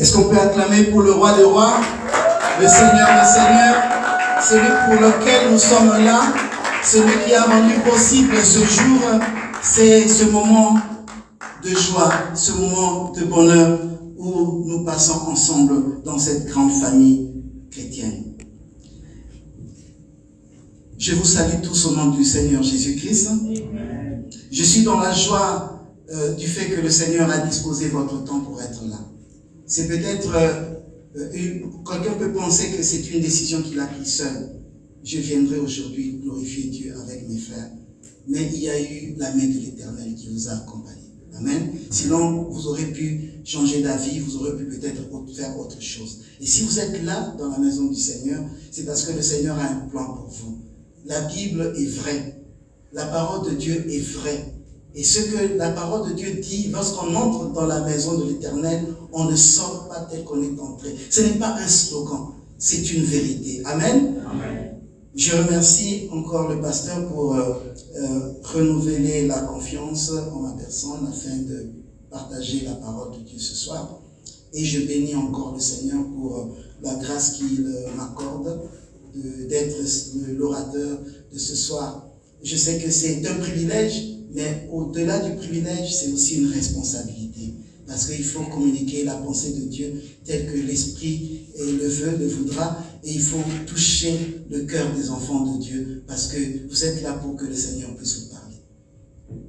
Est-ce qu'on peut acclamer pour le roi des rois, le Seigneur des seigneurs, celui pour lequel nous sommes là, celui qui a rendu possible ce jour, c'est ce moment de joie, ce moment de bonheur où nous passons ensemble dans cette grande famille chrétienne. Je vous salue tous au nom du Seigneur Jésus-Christ. Je suis dans la joie du fait que le Seigneur a disposé votre temps pour être là. C'est peut-être, quelqu'un peut penser que c'est une décision qu'il a prise seul. Je viendrai aujourd'hui glorifier Dieu avec mes frères. Mais il y a eu la main de l'Éternel qui vous a accompagné. Amen. Sinon, vous aurez pu changer d'avis, vous aurez pu peut-être faire autre chose. Et si vous êtes là, dans la maison du Seigneur, c'est parce que le Seigneur a un plan pour vous. La Bible est vraie. La parole de Dieu est vraie. Et ce que la parole de Dieu dit, lorsqu'on entre dans la maison de l'Éternel, on ne sort pas tel qu'on est entré. Ce n'est pas un slogan, c'est une vérité. Amen. Amen. Je remercie encore le pasteur pour renouveler la confiance en ma personne afin de partager la parole de Dieu ce soir. Et je bénis encore le Seigneur pour la grâce qu'il m'accorde d'être l'orateur de ce soir. Je sais que c'est un privilège, mais au-delà du privilège, c'est aussi une responsabilité. Parce qu'il faut communiquer la pensée de Dieu telle que l'Esprit le veut, le voudra. Et il faut toucher le cœur des enfants de Dieu parce que vous êtes là pour que le Seigneur puisse vous parler.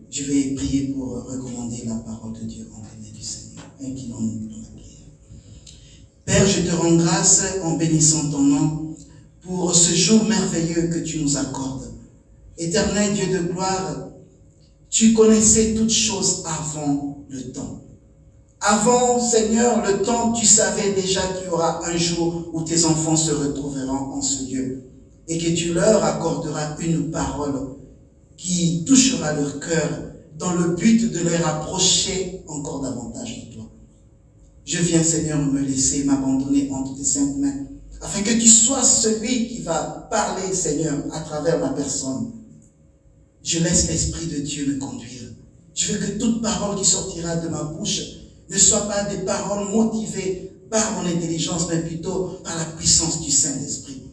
Je vais prier pour recommander la parole de Dieu en l'année du Seigneur. Inclinons-nous dans la prière. Père, je te rends grâce en bénissant ton nom pour ce jour merveilleux que tu nous accordes. Éternel Dieu de gloire, tu connaissais toutes choses avant le temps. Avant, Seigneur, le temps, tu savais déjà qu'il y aura un jour où tes enfants se retrouveront en ce lieu et que tu leur accorderas une parole qui touchera leur cœur dans le but de les rapprocher encore davantage de toi. Je viens, Seigneur, me laisser m'abandonner entre tes saintes mains afin que tu sois celui qui va parler, Seigneur, à travers ma personne. Je laisse l'Esprit de Dieu me conduire. Je veux que toute parole qui sortira de ma bouche ne soit pas des paroles motivées par mon intelligence, mais plutôt par la puissance du Saint-Esprit.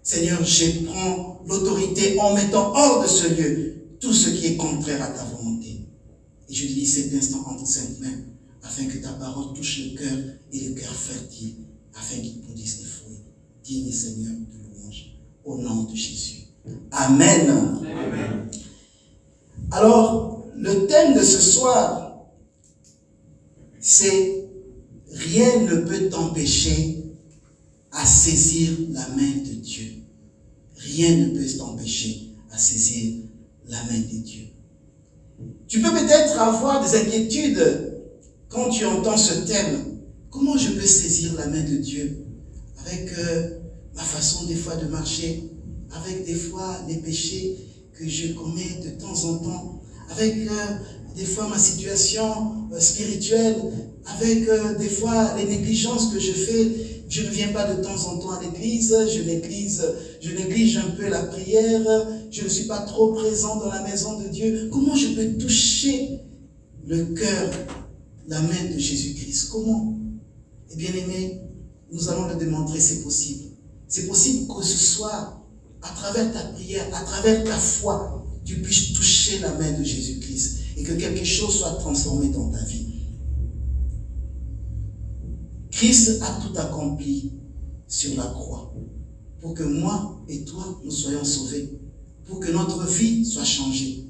Seigneur, je prends l'autorité en mettant hors de ce lieu tout ce qui est contraire à ta volonté. Et je dis cet instant entre tes saintes mains, afin que ta parole touche le cœur et le cœur fertile, afin qu'il produise des fruits. Digne Seigneur de louange, au nom de Jésus. Amen. Amen. Alors, le thème de ce soir, c'est « Rien ne peut t'empêcher à saisir la main de Dieu. » Rien ne peut t'empêcher à saisir la main de Dieu. Tu peux peut-être avoir des inquiétudes quand tu entends ce thème. Comment je peux saisir la main de Dieu? Avec ma façon des fois de marcher, avec des fois les péchés que je commets de temps en temps, avec des fois ma situation spirituelle, avec des fois les négligences que je fais. Je ne viens pas de temps en temps à l'église, je néglige un peu la prière, je ne suis pas trop présent dans la maison de Dieu. Comment je peux toucher le cœur, la main de Jésus-Christ? Comment? Eh bien aimé, nous allons le démontrer, c'est possible. C'est possible que ce soir, à travers ta prière, à travers ta foi, tu puisses toucher la main de Jésus-Christ et que quelque chose soit transformé dans ta vie. Christ a tout accompli sur la croix pour que moi et toi, nous soyons sauvés, pour que notre vie soit changée.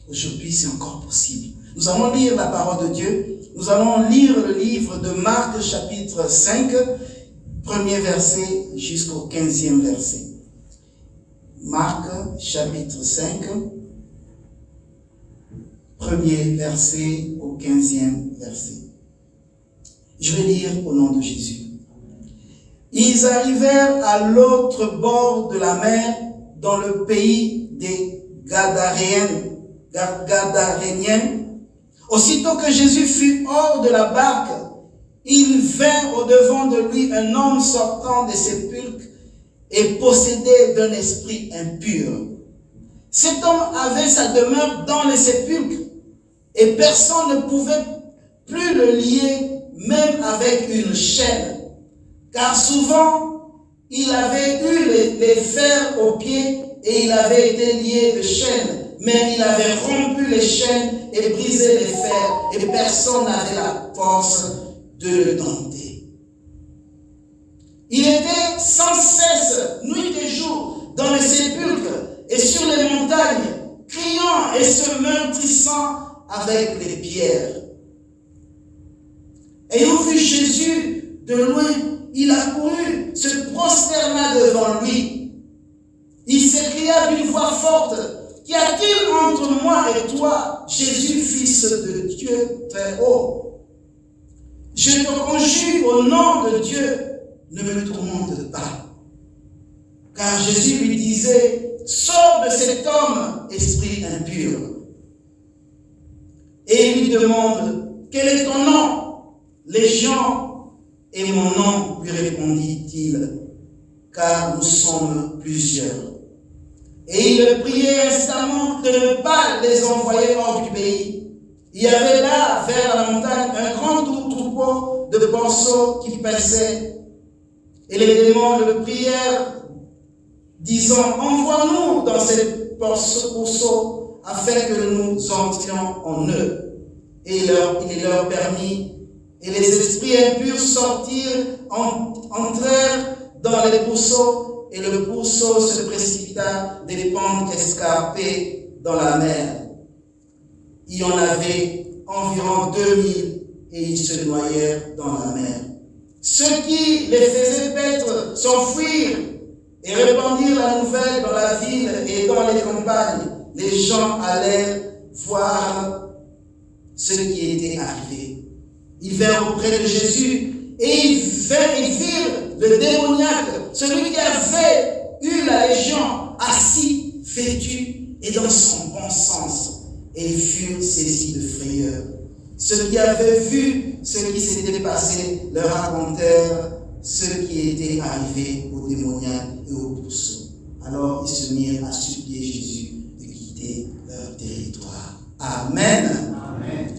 Aujourd'hui, c'est encore possible. Nous allons lire la parole de Dieu. Nous allons lire le livre de Marc, chapitre 5, premier verset jusqu'au 15e verset. Marc, chapitre 5, premier verset au 15e verset. Je vais lire au nom de Jésus. Ils arrivèrent à l'autre bord de la mer, dans le pays des Gadaréniens. Aussitôt que Jésus fut hors de la barque, il vint au-devant de lui un homme sortant des sépulcres et possédé d'un esprit impur. Cet homme avait sa demeure dans les sépulcres et personne ne pouvait plus le lier, même avec une chaîne, car souvent il avait eu les fers aux pieds et il avait été lié de chaînes, mais il avait rompu les chaînes et brisé les fers, et personne n'avait la force de le dompter. Il était sans cesse, nuit et jour, dans les sépulcres et sur les montagnes, criant et se meurtrissant avec les pierres. Ayant vu Jésus de loin, il accourut, se prosterna devant lui. Il s'écria d'une voix forte, « Qu'y a-t-il entre moi et toi, Jésus, fils de Dieu très haut? Je te conjure au nom de Dieu, ne me tourmente pas. » Car Jésus lui disait, « Sors de cet homme, esprit impur. » Et il lui demande, « Quel est ton nom? » « Légion est mon nom, lui répondit-il, car nous sommes plusieurs. Et il le priait instamment de ne pas les envoyer hors du pays. Il y avait là, vers la montagne, un grand troupeau de porceaux qui paissaient. Et les démons le prièrent, disant, envoie-nous dans ces porceaux afin que nous entrions en eux. Et il leur permit. Et les esprits impurs sortirent, entrèrent dans les pourceaux, et le pourceau se précipita des pentes escarpées dans la mer. Il y en avait environ 2000, et ils se noyèrent dans la mer. Ceux qui les faisaient paître s'enfuirent et répandirent la nouvelle dans la ville et dans les campagnes. Les gens allèrent voir ce qui était arrivé. Ils vinrent auprès de Jésus et ils virent le démoniaque, celui qui avait eu la légion, assis, vêtu et dans son bon sens. Et ils furent saisis de frayeur. Ceux qui avaient vu ce qui s'était passé leur racontèrent ce qui était arrivé au démoniaque et au pourceau. Alors ils se mirent à supplier Jésus de quitter leur territoire. Amen. Amen.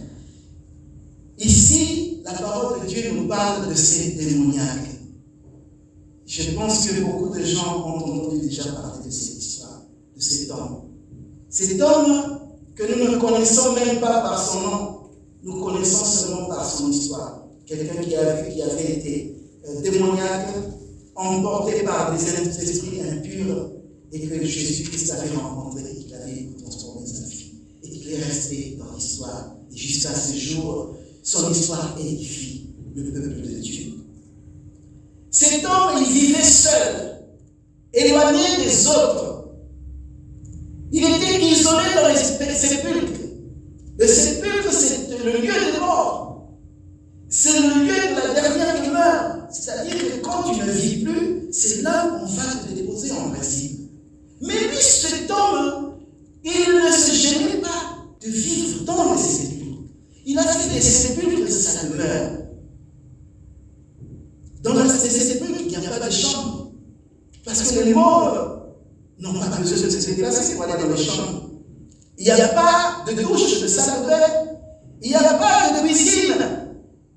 Ici, la parole de Dieu nous parle de ces démoniaques. Je pense que beaucoup de gens ont entendu déjà parler de cette histoire, de cet homme. Cet homme que nous ne connaissons même pas par son nom, nous connaissons seulement par son histoire. Quelqu'un qui avait été démoniaque, emporté par des esprits impurs, et que Jésus-Christ avait rencontré et qu'il avait transformé sa vie. Et qu'il est resté dans l'histoire. Et jusqu'à ce jour, son histoire édifie le peuple de Dieu. Cet homme, il vivait seul, éloigné des autres. Il était isolé dans les sépulcres. Le sépulcre, c'est le lieu de mort. C'est le lieu de la dernière demeure. C'est-à-dire que quand tu ne vis plus, c'est là où on va te déposer en principe. Mais lui, cet homme, il ne se gênait pas de vivre dans les sépulcres. Il a fait des sépulcres de sa demeure. Dans ces sépulcres, il n'y a pas de chambre. Parce que les morts n'ont pas besoin de se déplacer pour aller dans les chambres. Il n'y a pas de douche, de salle de bain. Il n'y a pas de cuisine.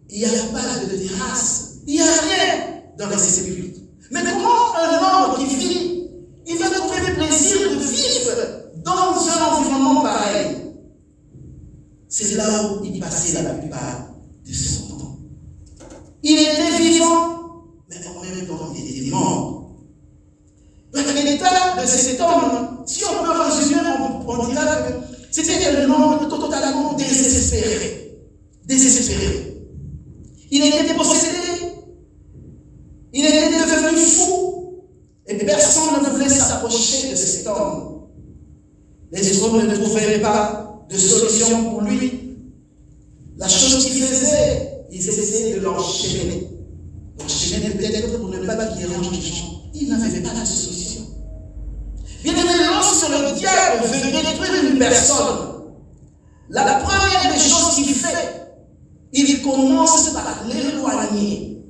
Il n'y a pas de terrasse. Il n'y a rien dans les sépulcres. Mais comment un homme qui vit, il va trouver le plaisir de vivre dans un environnement pareil? C'est là où il passait la plupart de son temps. Il était vivant, mais en même temps, il était mort. Donc, l'état de cet homme, si on peut résumer, on dira que c'était un homme totalement désespéré. Désespéré. Il était possédé. Il était devenu fou. Et personne ne voulait s'approcher de cet homme. Les hommes ne trouvaient pas de solution pour lui. La chose qu'il faisait, ils essayaient de l'enchaîner. L'enchaîner peut-être pour ne pas qu'il dérange les gens. Il n'avait pas de solution. Bien aimé, lorsque le diable veut détruire une personne, la première des choses qu'il fait, il commence par l'éloigner.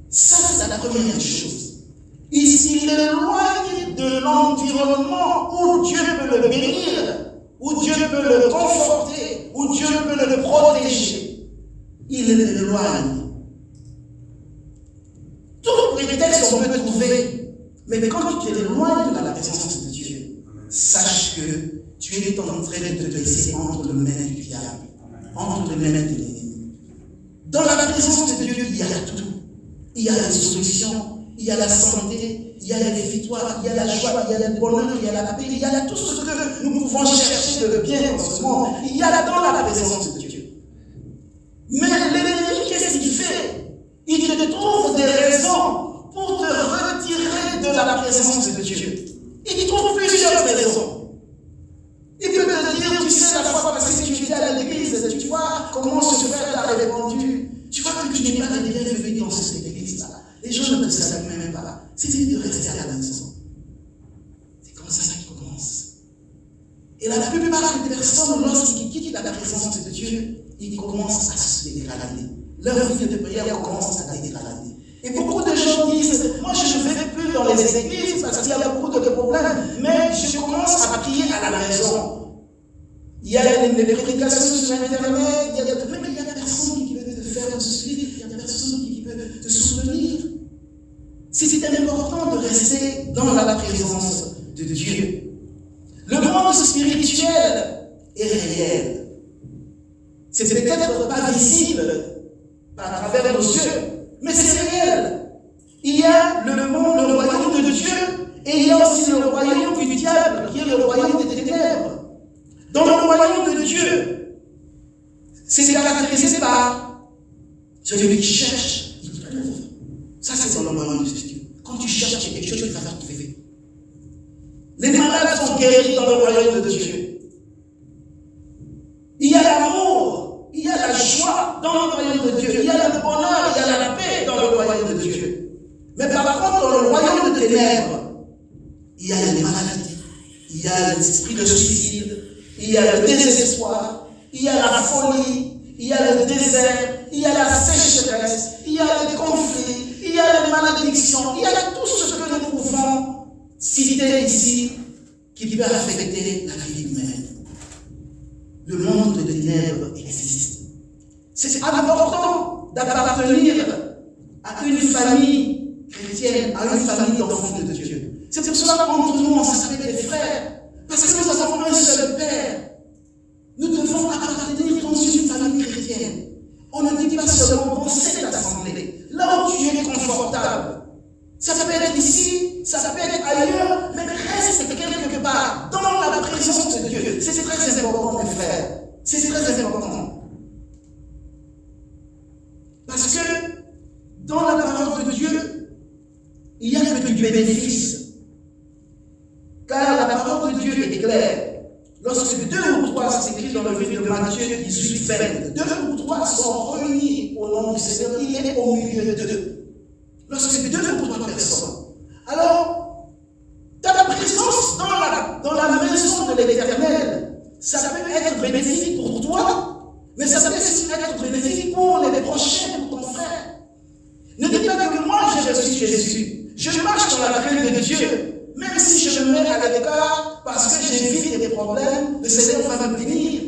Ça, c'est la première chose. Il l'éloigne de l'environnement où Dieu peut le bénir, où Dieu peut le conforter, où Dieu peut le protéger. Il t'éloignes. Tout prétexte qu'on peut trouver, mais quand tu t'éloignes de la présence de Dieu, sache que tu es en train de te laisser entre les mains du diable, entre les mains de l'ennemi. Dans la présence de Dieu, il y a tout. Il y a la solution, il y a la santé, il y a la victoire, il y a la joie, il y a le bonheur, il y a la paix, il y a tout ce que nous pouvons chercher de bien dans ce monde. Il y a là dans la présence de Dieu. Mais l'ennemi, qu'est-ce qu'il fait? Il te trouve des raisons pour te retirer de la présence de Dieu. Il trouve plusieurs raisons. Il peut te dire, tu sais, la fois passée, tu étais à l'église, tu vois comment ce frère t'a répondu. Tu vois que tu n'es pas le bienvenu dans cette église-là. Les gens ne te saluent même pas. C'est de rester à la maison. C'est comme ça qu'il commence. Et la plupart des personnes, lorsqu'ils quittent la présence de Dieu, ils commencent à se dégrader. Leur vie de prière commence à dégrader. Et beaucoup de gens disent, moi je ne vais plus dans les églises parce qu'il y a beaucoup de problèmes, mais je commence à prier à la maison. Il y a les prédications sur Internet, il y a personne qui peut te faire suivre, il y a personne qui peut te soutenir. C'est important de rester dans la présence de Dieu. Le monde spirituel est réel. C'est peut-être pas visible à travers nos yeux, mais c'est réel. Il y a le monde, le royaume de Dieu, et il y a aussi le royaume du diable, qui est le royaume des ténèbres. Dans le royaume de Dieu, c'est caractérisé par celui qui cherche, il trouve. Ça, c'est dans le royaume de Dieu. Quand tu cherches quelque chose, tu vas trouver. Les malades sont guéris dans le royaume de Dieu. Il y a l'amour, il y a la joie dans le royaume de Dieu. Il y a le bonheur, il y a la paix dans le royaume de Dieu. Mais par contre, dans le royaume de ténèbres, il y a les maladies, il y a l'esprit de suicide, il y a le désespoir, il y a la folie, il y a le désert, il y a la sécheresse, il y a les conflits, il y a les malédictions, il y a tout ce que nous pouvons citer ici qui peut affecter la vie humaine. Le monde de ténèbres existe. C'est important d'appartenir à une famille chrétienne, à une famille d'enfants de Dieu. C'est pour cela qu'entre nous, on s'appelle des frères. Parce que nous avons un seul Père. Nous devons appartenir dans une famille chrétienne. On ne dit pas seulement dans cette assemblée. Là où tu es confortable. Ça peut être ici, ça peut être ailleurs, mais reste quelque part dans la présence de Dieu. C'est très important, mes frères. C'est très important. Parce que dans la parole de Dieu, il y a que du bénéfice. Car la parole de Dieu est claire. Lorsque 2 ou 3, c'est écrit dans le livre de Matthieu 18, 20, 2 ou 3 sont réunis au nom du Seigneur, il est au milieu d'eux. Lorsque 2 ou 3 personnes. Alors, dans la présence, dans la maison de l'Éternel, ça peut être bénéfique pour toi, mais ça peut aussi être bénéfique pour les prochains, pour ton frère. Ne dis pas que moi j'ai reçu Jésus. Je marche dans la crainte de Dieu. Même si je me mets à l'écart parce que j'évite des problèmes, le Seigneur va me bénir.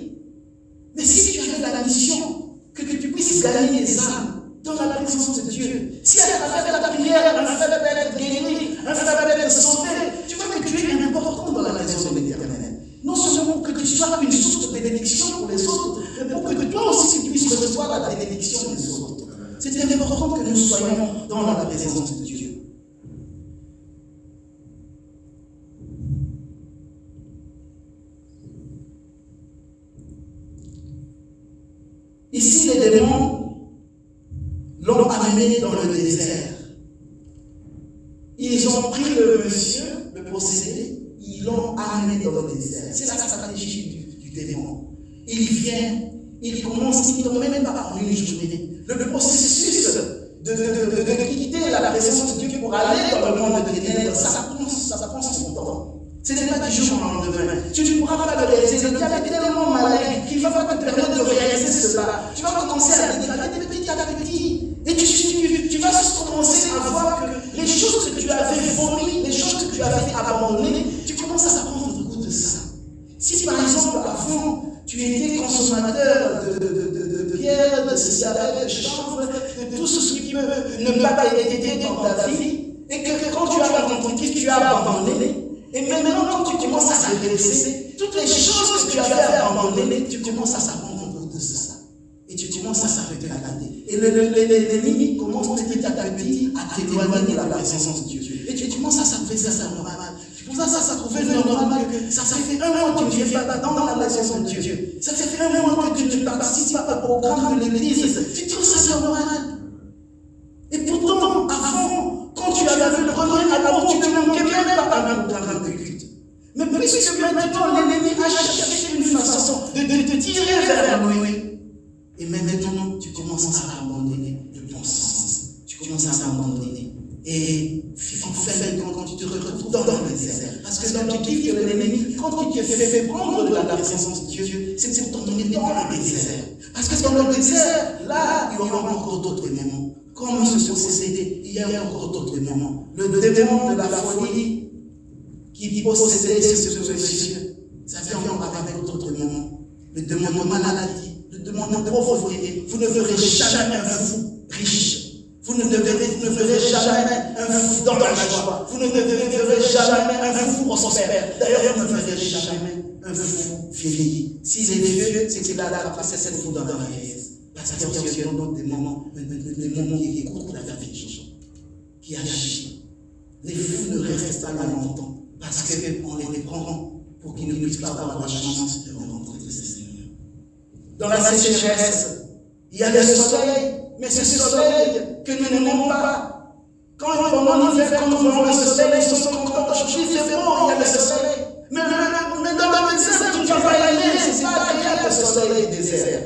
Mais si tu as la mission, que tu puisses gagner des âmes dans la présence de Dieu, si à travers ta prière, un frère peut être guéri, un frère peut être sauvé, tu vois que tu es important dans la maison de l'Éternel. Non seulement que tu sois une source de bénédiction pour les autres, mais pour que toi aussi tu puisses recevoir la bénédiction des autres. C'est important que nous soyons dans la présence de Dieu. Ici, les démons l'ont amené dans le désert. Ils ont pris le monsieur, le possédé, ils l'ont amené dans le désert. C'est la stratégie du démon. Il vient, il commence, il ne tombe même pas en une journée. Le processus de quitter la présence de Dieu pour aller dans le monde de ténèbres, ça prend son temps. Ce n'est pas du jour au lendemain. Tu ne pourras pas le réaliser. Le diable est tellement malin qu'il va pas te permettre de réaliser cela. Tu vas commencer à dégrader petit à petit. Et tu vas commencer à voir que les choses que tu avais vomies, les choses que tu avais abandonnées, tu commences à prendre goût de ça. Si par exemple, avant, tu étais consommateur de pierres, de cigarettes, de chanvre, de tout ce qui peut ne pas t'aider dans ta vie. Et que quand tu as rencontré, tu as abandonné. Et maintenant, quand tu commences à regresser, toutes les choses que tu avais abandonnées, tu commences à s'abandonner de ça. Et tu commences à s'arrêter à regarder. Et l'ennemi commence petit à petit à t'éloigner de la présence de Dieu. Et tu commences à trouver ça normal. Tu commences à trouver normal que ça fait un mois que tu ne viens pas dans la présence de Dieu. Ça fait un mois que tu ne participes pas au programme de l'église. Tu trouves ça normal. Et pourtant, avant, quand tu avais fait le premier amour, tu ne manquais même pas un programme de culte. Mais puisque maintenant l'ennemi a cherché une façon de te tirer vers lui. Et maintenant, tu commences à abandonner le bon sens. Tu commences à abandonner. Et en fait, quand tu te retrouves dans le désert, parce que l'objectif de l'ennemi, quand il te fait prendre de la présence de Dieu, c'est pour t'emmener dans le désert. Parce que dans le désert, là, il y aura encore d'autres moments. Comme ce possédé, il y a encore d'autres moments. Le démon de la folie qui possédait ce monsieur, ça vient encore avec d'autres moments. Le démon de maladie, le démon de pauvreté. Vous ne verrez jamais un fou riche. Vous ne verrez jamais un fou dans la joie. Vous ne verrez jamais un fou prospère. D'ailleurs, vous ne verrez jamais un fou vieilli. S'il est vieux, c'est qu'il a passé cette fou dans la vieillesse. Parce qu'il y a des moments qui écoutent la vie des gens, qui agissent. Les fous ne restent pas là longtemps, parce qu'on les prend pour qu'ils ne puissent pas avoir la chance de rencontrer le Seigneur. Dans la sécheresse, il y a le soleil, mais c'est ce soleil que nous n'aimons pas. Quand on l'hiver, quand on voit le soleil, ils sont contents. Aujourd'hui, c'est beau, il y a le soleil. Mais dans le désert, tu ne vas pas y aller, c'est pas agréable le soleil désert.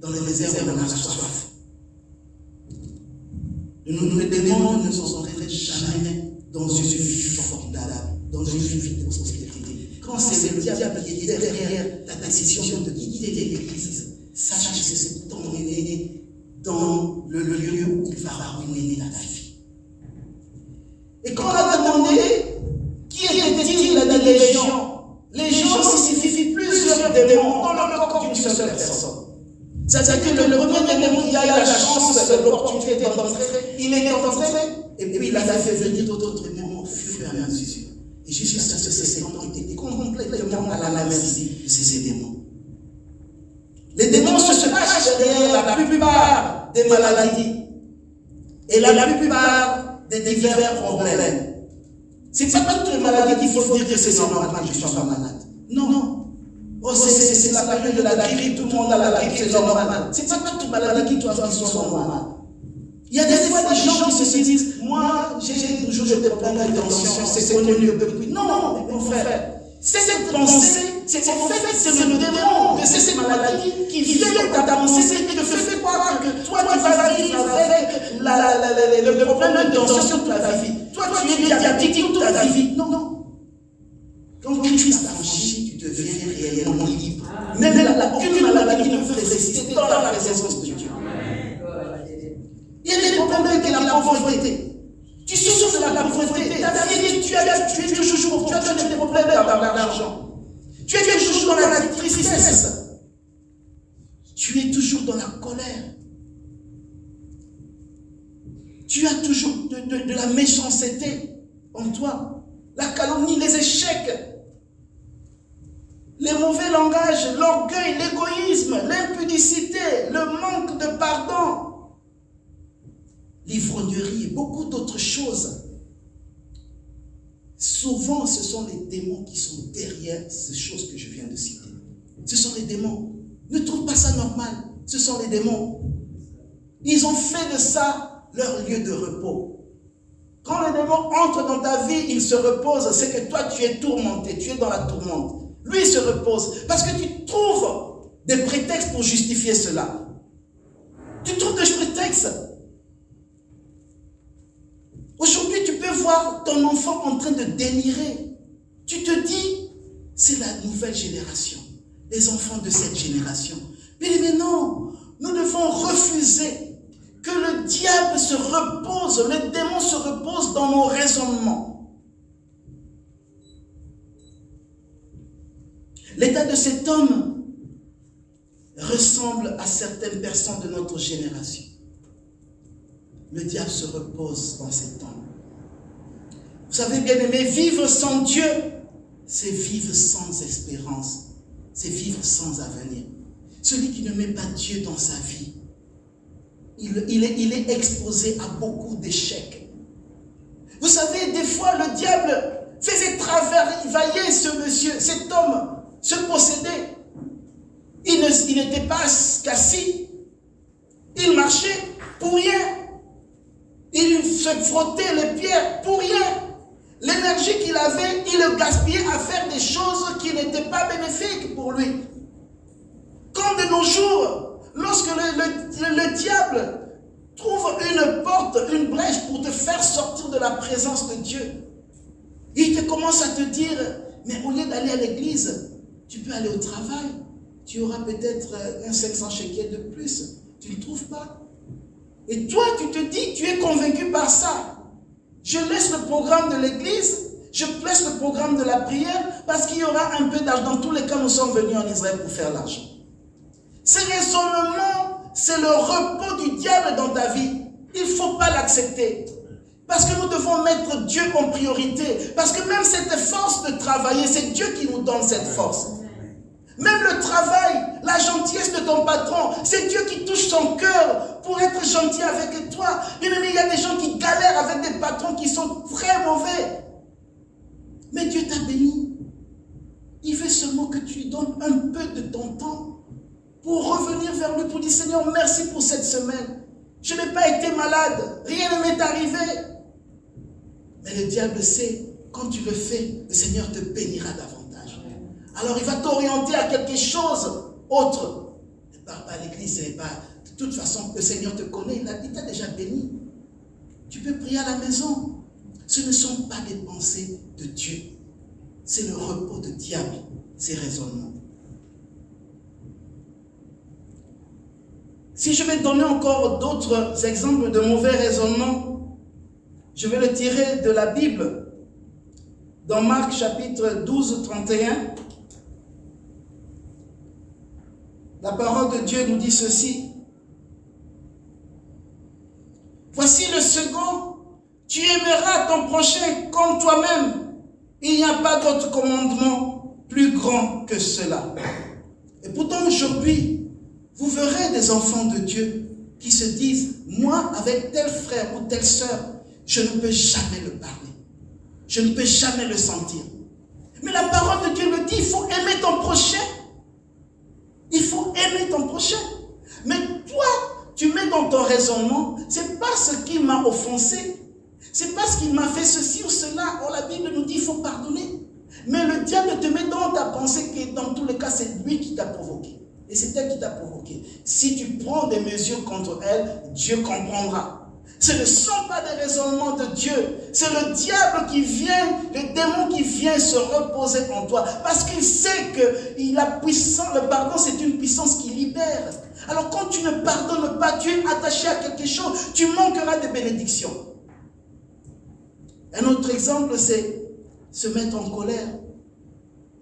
Dans le désert, on a soif. Les démons ne s'entraînent jamais dans une vie formidable, dans une vie de prospérité. Quand c'est le diable qui est derrière la décision de quitter l'église, sache que c'est ton aîné dans le lieu où il va ruiner ta vie. Et quand on a demandé qui était-il la légion signifie plusieurs démons dans le corps d'une seule personne. C'est-à-dire que le premier démon qui a eu la chance, l'opportunité d'entrer, il est entré, et puis il a fait venir d'autres démons au fur et à mesure. Et jusqu'à ce que ces démons étaient complètement à la merci de ces démons. Les démons se cachent derrière la plupart des maladies et la plupart des divers problèmes. C'est pas toutes les maladies qu'il faut dire que c'est normal que je sois malade. Non. Oh, c'est la période de la grippe, tout le monde a la grippe, c'est normal. C'est pas toutes les maladies qui sont normales. Il y a des fois des gens qui se disent, moi, j'ai toujours des problèmes de tension, c'est connu depuis. Non, mon frère. Cette pensée, c'est en fait, c'est le démon de ces maladies qui vient dans ta pensée et te fait croire que toi, tu vas vivre avec le problème de tension toute ta vie. Toi, tu es diabétique toute ta vie. Non. Quand Christ a franchi, tu deviens réellement libre. Même aucune maladie ne peut résister dans la présence de Dieu. Il y a des problèmes que la pauvreté. Tu souffres de la pauvreté. Tu es toujours des problèmes dans l'argent. Tu es toujours dans la tristesse. Tu es toujours dans la colère. Tu as toujours de la méchanceté en toi. La calomnie, les échecs. Les mauvais langages, l'orgueil, l'égoïsme, l'impudicité, le manque de pardon, l'ivrognerie et beaucoup d'autres choses. Souvent, ce sont les démons qui sont derrière ces choses que je viens de citer. Ce sont les démons. Ne trouve pas ça normal. Ce sont les démons. Ils ont fait de ça leur lieu de repos. Quand les démons entrent dans ta vie, ils se reposent. C'est que toi, tu es tourmenté. Tu es dans la tourmente. Lui, il se repose. Parce que tu trouves des prétextes pour justifier cela. Tu trouves des prétextes. Aujourd'hui, tu peux voir ton enfant en train de délirer. Tu te dis, c'est la nouvelle génération. Les enfants de cette génération. Mais non, nous devons refuser que le diable se repose, le démon se repose dans nos raisonnements. L'état de cet homme ressemble à certaines personnes de notre génération. Le diable se repose dans ces temps. Vous savez, bien aimé, vivre sans Dieu, c'est vivre sans espérance, c'est vivre sans avenir. Celui qui ne met pas Dieu dans sa vie, il est exposé à beaucoup d'échecs. Vous savez, des fois, le diable faisait travailler ce monsieur, cet homme, ce possédé. Il n'était pas assis, il marchait pour rien. Il se frottait les pierres pour rien. L'énergie qu'il avait, il le gaspillait à faire des choses qui n'étaient pas bénéfiques pour lui. Comme de nos jours, lorsque le diable trouve une porte, une brèche pour te faire sortir de la présence de Dieu, il te commence à te dire, mais au lieu d'aller à l'église, tu peux aller au travail. Tu auras peut-être un 500 shekels de plus. Tu ne le trouves pas. Et toi, tu te dis, tu es convaincu par ça. Je laisse le programme de l'église, je laisse le programme de la prière, parce qu'il y aura un peu d'argent. Dans tous les cas, nous sommes venus en Israël pour faire l'argent. Ce raisonnement, c'est le repos du diable dans ta vie. Il ne faut pas l'accepter. Parce que nous devons mettre Dieu en priorité. Parce que même cette force de travailler, c'est Dieu qui nous donne cette force. Même le travail, la gentillesse de ton patron, c'est Dieu qui touche son cœur pour être gentil avec toi. Bien aimé, il y a des gens qui galèrent avec des patrons qui sont très mauvais. Mais Dieu t'a béni. Il veut seulement que tu lui donnes un peu de ton temps pour revenir vers lui, pour dire, Seigneur, merci pour cette semaine. Je n'ai pas été malade, rien ne m'est arrivé. Mais le diable sait, quand tu le fais, le Seigneur te bénira davantage. Alors il va t'orienter à quelque chose autre. Ne pars pas à l'église, ce n'est pas... De toute façon, le Seigneur te connaît, il t'a déjà béni. Tu peux prier à la maison. Ce ne sont pas des pensées de Dieu. C'est le repos de diable, ces raisonnements. Si je vais donner encore d'autres exemples de mauvais raisonnements, je vais le tirer de la Bible. Dans Marc chapitre 12, 31, la parole de Dieu nous dit ceci. Voici le second, tu aimeras ton prochain comme toi-même. Il n'y a pas d'autre commandement plus grand que cela. Et pourtant aujourd'hui, vous verrez des enfants de Dieu qui se disent, moi avec tel frère ou telle sœur, je ne peux jamais le parler. Je ne peux jamais le sentir. Mais la parole de Dieu me dit, il faut aimer ton prochain. Il faut aimer ton prochain. Mais toi, tu mets dans ton raisonnement, c'est pas ce qui m'a offensé. C'est parce qu'il m'a fait ceci ou cela. Oh, la Bible nous dit, il faut pardonner. Mais le diable te met dans ta pensée que dans tous les cas, c'est lui qui t'a provoqué. Et c'est elle qui t'a provoqué. Si tu prends des mesures contre elle, Dieu comprendra. Ce ne sont pas des raisonnements de Dieu. C'est le diable qui vient, le démon qui vient se reposer en toi. Parce qu'il sait que le pardon, c'est une puissance qui libère. Alors quand tu ne pardonnes pas, tu es attaché à quelque chose, tu manqueras de bénédictions. Un autre exemple, c'est se mettre en colère.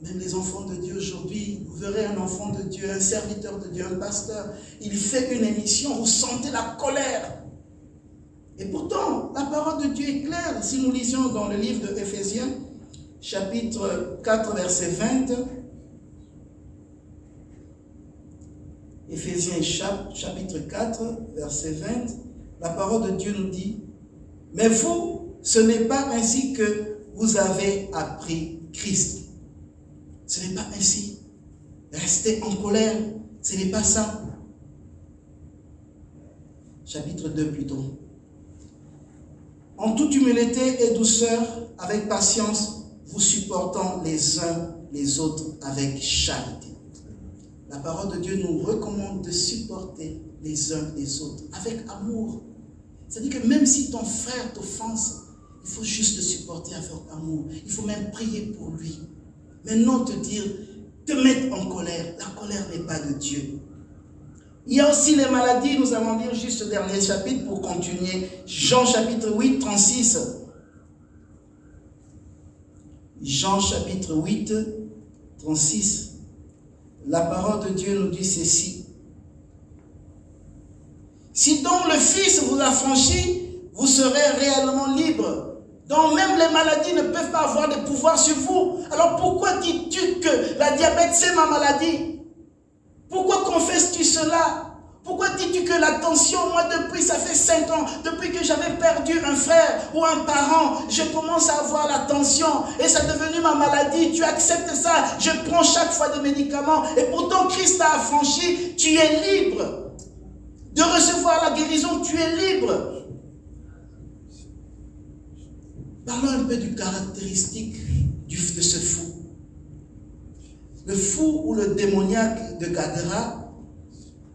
Même les enfants de Dieu aujourd'hui, vous verrez un enfant de Dieu, un serviteur de Dieu, un pasteur, il fait une émission, vous sentez la colère. Et pourtant, la parole de Dieu est claire. Si nous lisions dans le livre de Éphésiens, chapitre 4, verset 20, Éphésiens chapitre 4, verset 20, la parole de Dieu nous dit, « Mais vous, ce n'est pas ainsi que vous avez appris Christ. » Ce n'est pas ainsi. Rester en colère, ce n'est pas ça. Chapitre 2 plutôt. En toute humilité et douceur, avec patience, vous supportant les uns les autres avec charité. La parole de Dieu nous recommande de supporter les uns les autres avec amour. C'est-à-dire que même si ton frère t'offense, il faut juste le supporter avec amour. Il faut même prier pour lui. Mais non te dire, te mettre en colère. La colère n'est pas de Dieu. Il y a aussi les maladies, nous allons lire juste le dernier chapitre pour continuer. Jean chapitre 8, 36. Jean chapitre 8, 36. La parole de Dieu nous dit ceci. Si donc le Fils vous affranchit, vous serez réellement libre. Donc même les maladies ne peuvent pas avoir de pouvoir sur vous. Alors pourquoi dis-tu que la diabète c'est ma maladie? Pourquoi confesses-tu cela? Pourquoi dis-tu que la tension, moi depuis, ça fait 5 ans, depuis que j'avais perdu un frère ou un parent, je commence à avoir la tension et c'est devenu ma maladie. Tu acceptes ça, je prends chaque fois des médicaments et pourtant Christ t'a affranchi, tu es libre de recevoir la guérison, tu es libre. Parlons un peu du caractéristique de ce fou. Le fou ou le démoniaque de Gadara,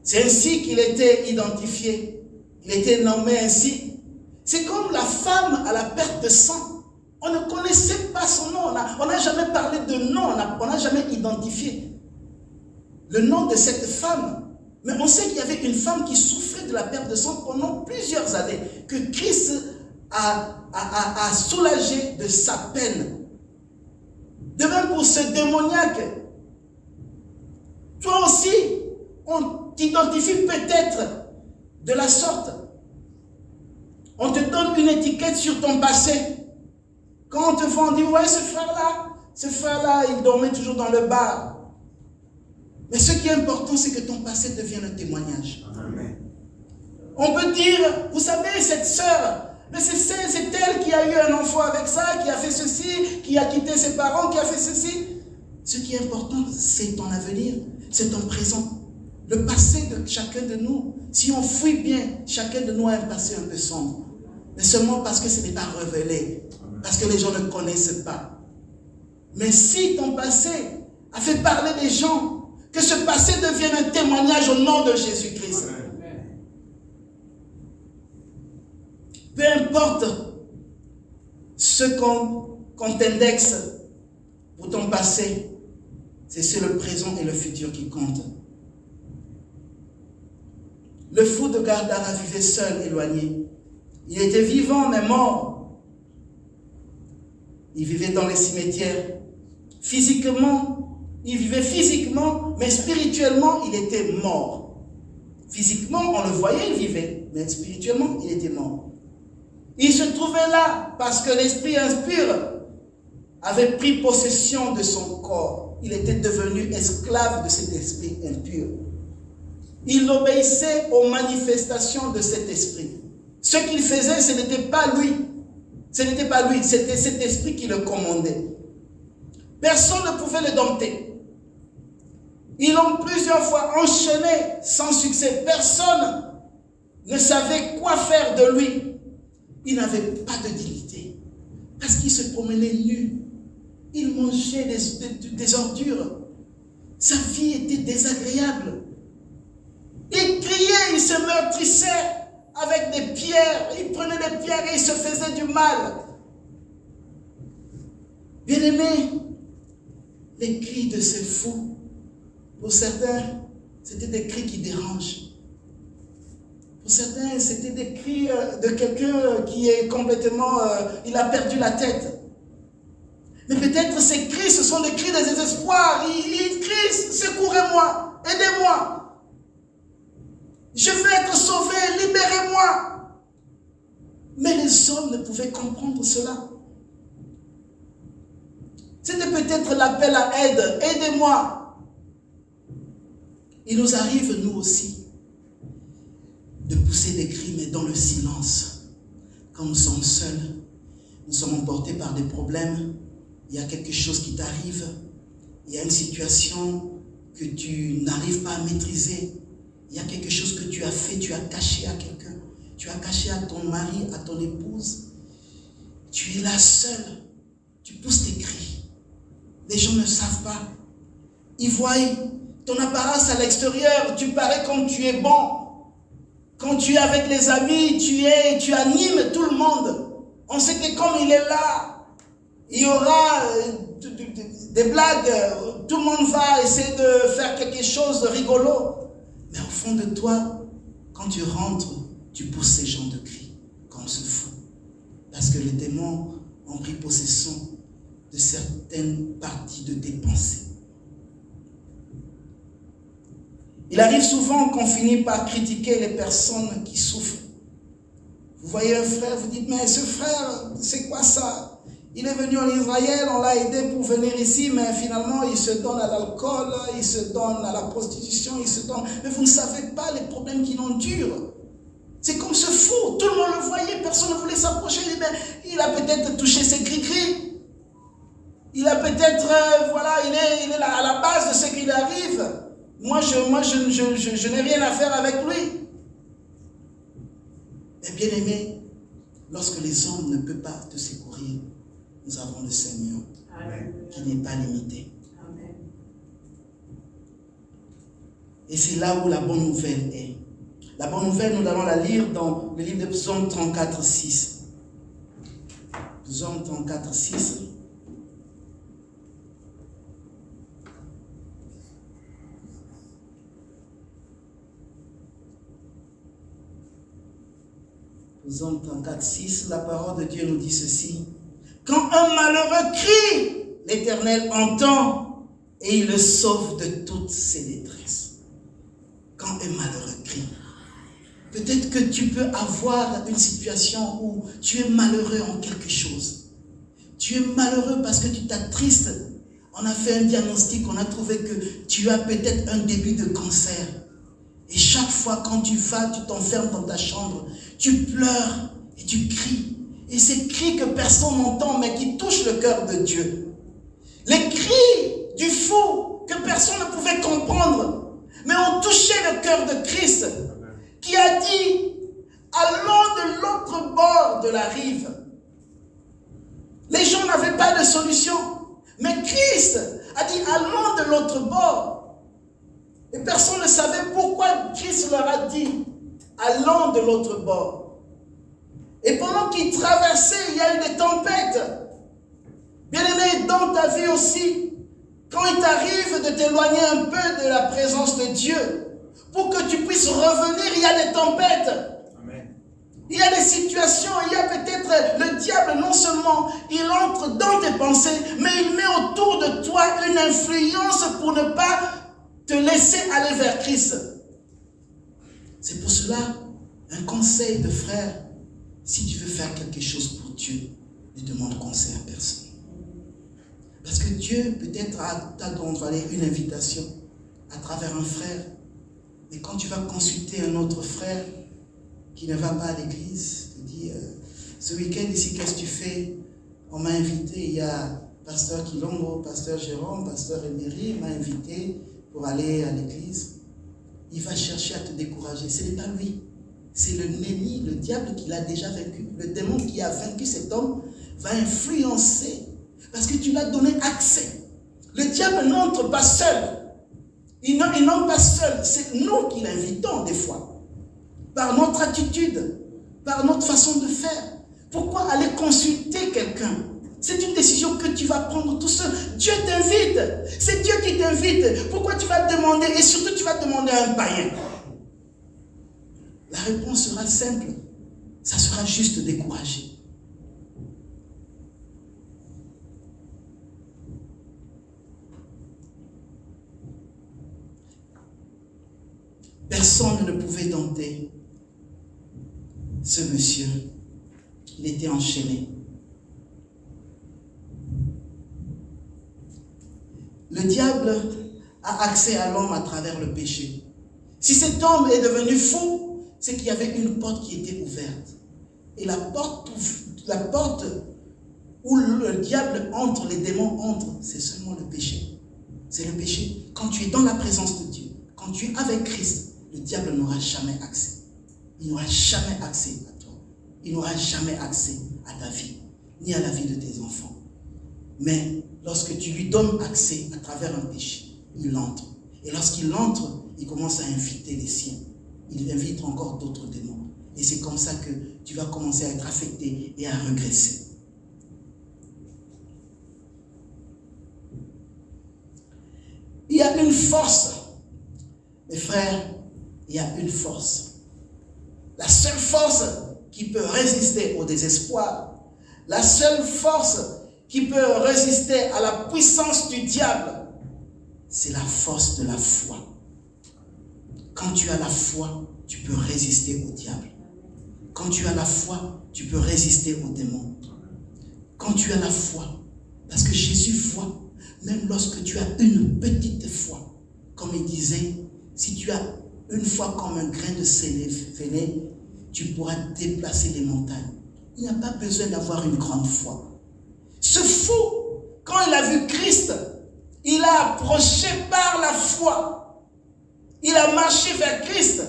c'est ainsi qu'il était identifié. Il était nommé ainsi. C'est comme la femme à la perte de sang. On ne connaissait pas son nom. On n'a jamais parlé de nom. On n'a jamais identifié le nom de cette femme. Mais on sait qu'il y avait une femme qui souffrait de la perte de sang pendant plusieurs années. Que Christ a soulagé de sa peine. De même pour ce démoniaque. Toi aussi, on t'identifie peut-être de la sorte. On te donne une étiquette sur ton passé. Quand on te voit, on dit, ouais, ce frère-là, il dormait toujours dans le bar. Mais ce qui est important, c'est que ton passé devienne un témoignage. Amen. On peut dire, vous savez, cette sœur, mais c'est elle qui a eu un enfant avec ça, qui a fait ceci, qui a quitté ses parents, qui a fait ceci. Ce qui est important, c'est ton avenir, c'est ton présent. Le passé de chacun de nous, si on fouille bien, chacun de nous a un passé un peu sombre. Mais seulement parce que ce n'est pas révélé, parce que les gens ne connaissent pas. Mais si ton passé a fait parler des gens, que ce passé devienne un témoignage au nom de Jésus-Christ. Peu importe ce qu'on t'indexe pour ton passé, c'est le présent et le futur qui comptent. Le fou de Gadara vivait seul, éloigné. Il était vivant, mais mort. Il vivait dans les cimetières. Physiquement, il vivait physiquement, mais spirituellement, il était mort. Physiquement, on le voyait, il vivait, mais spirituellement, il était mort. Il se trouvait là parce que l'esprit impur avait pris possession de son corps. Il était devenu esclave de cet esprit impur. Il obéissait aux manifestations de cet esprit. Ce qu'il faisait, ce n'était pas lui. Ce n'était pas lui, c'était cet esprit qui le commandait. Personne ne pouvait le dompter. Ils l'ont plusieurs fois enchaîné sans succès. Personne ne savait quoi faire de lui. Il n'avait pas de dignité. Parce qu'il se promenait nu. Il mangeait des ordures. Sa vie était désagréable. Il criait, il se meurtrissait avec des pierres. Il prenait des pierres et il se faisait du mal. Bien-aimés, les cris de ces fous, pour certains, c'était des cris qui dérangent. Pour certains, c'était des cris de quelqu'un qui est complètement... il a perdu la tête. Mais peut-être ces cris, ce sont des cris de désespoir. Il crie, secourez-moi, aidez-moi. Je veux être sauvé, libérez-moi. Mais les hommes ne pouvaient comprendre cela. C'était peut-être l'appel à aide, aidez-moi. Il nous arrive, nous aussi, de pousser des cris, mais dans le silence. Quand nous sommes seuls, nous sommes emportés par des problèmes, il y a quelque chose qui t'arrive, il y a une situation que tu n'arrives pas à maîtriser, il y a quelque chose que tu as fait, tu as caché à quelqu'un, tu as caché à ton mari, à ton épouse, tu es là seul, tu pousses tes cris, les gens ne savent pas, ils voient ton apparence à l'extérieur, tu parais comme tu es bon. Quand tu es avec les amis, tu animes tout le monde. On sait que comme il est là, il y aura des blagues, tout le monde va essayer de faire quelque chose de rigolo. Mais au fond de toi, quand tu rentres, tu pousses ces gens de cris, comme ce fou. Parce que les démons ont pris possession de certaines parties de tes pensées. Il arrive souvent qu'on finit par critiquer les personnes qui souffrent. Vous voyez un frère, vous dites, mais ce frère, c'est quoi ça? Il est venu en Israël, on l'a aidé pour venir ici, mais finalement, il se donne à l'alcool, il se donne à la prostitution, il se donne... Mais vous ne savez pas les problèmes qu'il endure. C'est comme ce fou, tout le monde le voyait, personne ne voulait s'approcher. Il a peut-être touché ses gris-gris. Il a peut-être, voilà, il est à la base de ce qui lui arrive. Moi, je n'ai rien à faire avec lui. Mais bien aimé, lorsque les hommes ne peuvent pas te secourir, nous avons le Seigneur. Amen. Qui n'est pas limité. Amen. Et c'est là où la bonne nouvelle est. La bonne nouvelle, nous allons la lire dans le livre de Psaume 34, 6. Psaume 34, 6. Psaume 34, 6, la parole de Dieu nous dit ceci. Quand un malheureux crie, l'Éternel entend et il le sauve de toutes ses détresses. Quand un malheureux crie. Peut-être que tu peux avoir une situation où tu es malheureux en quelque chose. Tu es malheureux parce que tu t'attristes. On a fait un diagnostic, on a trouvé que tu as peut-être un début de cancer. Et chaque fois quand tu vas, tu t'enfermes dans ta chambre, tu pleures et tu cries. Et ces cris que personne n'entend mais qui touchent le cœur de Dieu. Les cris du fou que personne ne pouvait comprendre, mais ont touché le cœur de Christ, qui a dit, allons de l'autre bord de la rive. Les gens n'avaient pas de solution, mais Christ a dit, allons de l'autre bord. Et personne ne savait pourquoi Christ leur a dit, allons de l'autre bord. Et pendant qu'ils traversaient, il y a eu des tempêtes. Bien-aimé, dans ta vie aussi, quand il t'arrive de t'éloigner un peu de la présence de Dieu, pour que tu puisses revenir, il y a des tempêtes. Amen. Il y a des situations, il y a peut-être le diable, non seulement il entre dans tes pensées, mais il met autour de toi une influence pour ne pas te laisser aller vers Christ. C'est pour cela, un conseil de frère, si tu veux faire quelque chose pour Dieu, ne demande conseil à personne. Parce que Dieu peut-être t'a donné une invitation à travers un frère. Mais quand tu vas consulter un autre frère qui ne va pas à l'église, tu dis, ce week-end ici, qu'est-ce que tu fais? On m'a invité, il y a pasteur Kilongo, pasteur Jérôme, pasteur Emery, m'a invité pour aller à l'église. Il va chercher à te décourager. Ce n'est pas lui. C'est le Némi, le diable qui l'a déjà vaincu. Le démon qui a vaincu cet homme va influencer. Parce que tu lui as donné accès. Le diable n'entre pas seul. Il n'entre pas seul. C'est nous qui l'invitons des fois. Par notre attitude, par notre façon de faire. Pourquoi aller consulter quelqu'un? C'est une décision que tu vas prendre tout seul. Dieu t'invite. C'est Dieu qui t'invite. Pourquoi tu vas demander? Et surtout, tu vas demander à un païen. La réponse sera simple. Ça sera juste découragé. Personne ne pouvait dompter ce monsieur. Il était enchaîné. Le diable a accès à l'homme à travers le péché. Si cet homme est devenu fou, c'est qu'il y avait une porte qui était ouverte. Et la porte où le diable entre, les démons entrent, c'est seulement le péché. C'est le péché. Quand tu es dans la présence de Dieu, quand tu es avec Christ, le diable n'aura jamais accès. Il n'aura jamais accès à toi. Il n'aura jamais accès à ta vie, ni à la vie de tes enfants. Mais lorsque tu lui donnes accès à travers un péché, il entre. Et lorsqu'il entre, il commence à inviter les siens. Il invite encore d'autres démons. Et c'est comme ça que tu vas commencer à être affecté et à regresser. Il y a une force, mes frères, il y a une force. La seule force qui peut résister au désespoir, la seule force qui peut résister à la puissance du diable, c'est la force de la foi. Quand tu as la foi, tu peux résister au diable. Quand tu as la foi, tu peux résister aux démons. Quand tu as la foi, parce que Jésus voit, même lorsque tu as une petite foi, comme il disait, si tu as une foi comme un grain de sénévé, tu pourras déplacer les montagnes. Il n'y a pas besoin d'avoir une grande foi. Ce fou, quand il a vu Christ, il a approché par la foi. Il a marché vers Christ.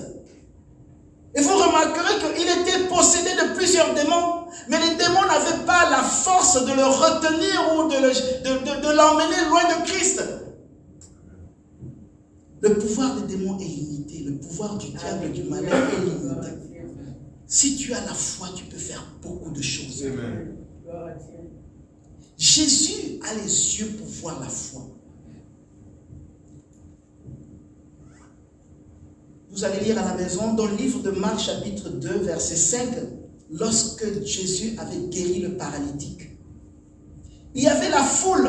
Et vous remarquerez qu'il était possédé de plusieurs démons, mais les démons n'avaient pas la force de le retenir ou de l'emmener loin de Christ. Le pouvoir des démons est limité, le pouvoir du diable et du malin est limité. Si tu as la foi, tu peux faire beaucoup de choses. Amen. Jésus a les yeux pour voir la foi. Vous allez lire à la maison dans le livre de Marc chapitre 2 verset 5, lorsque Jésus avait guéri le paralytique. Il y avait la foule.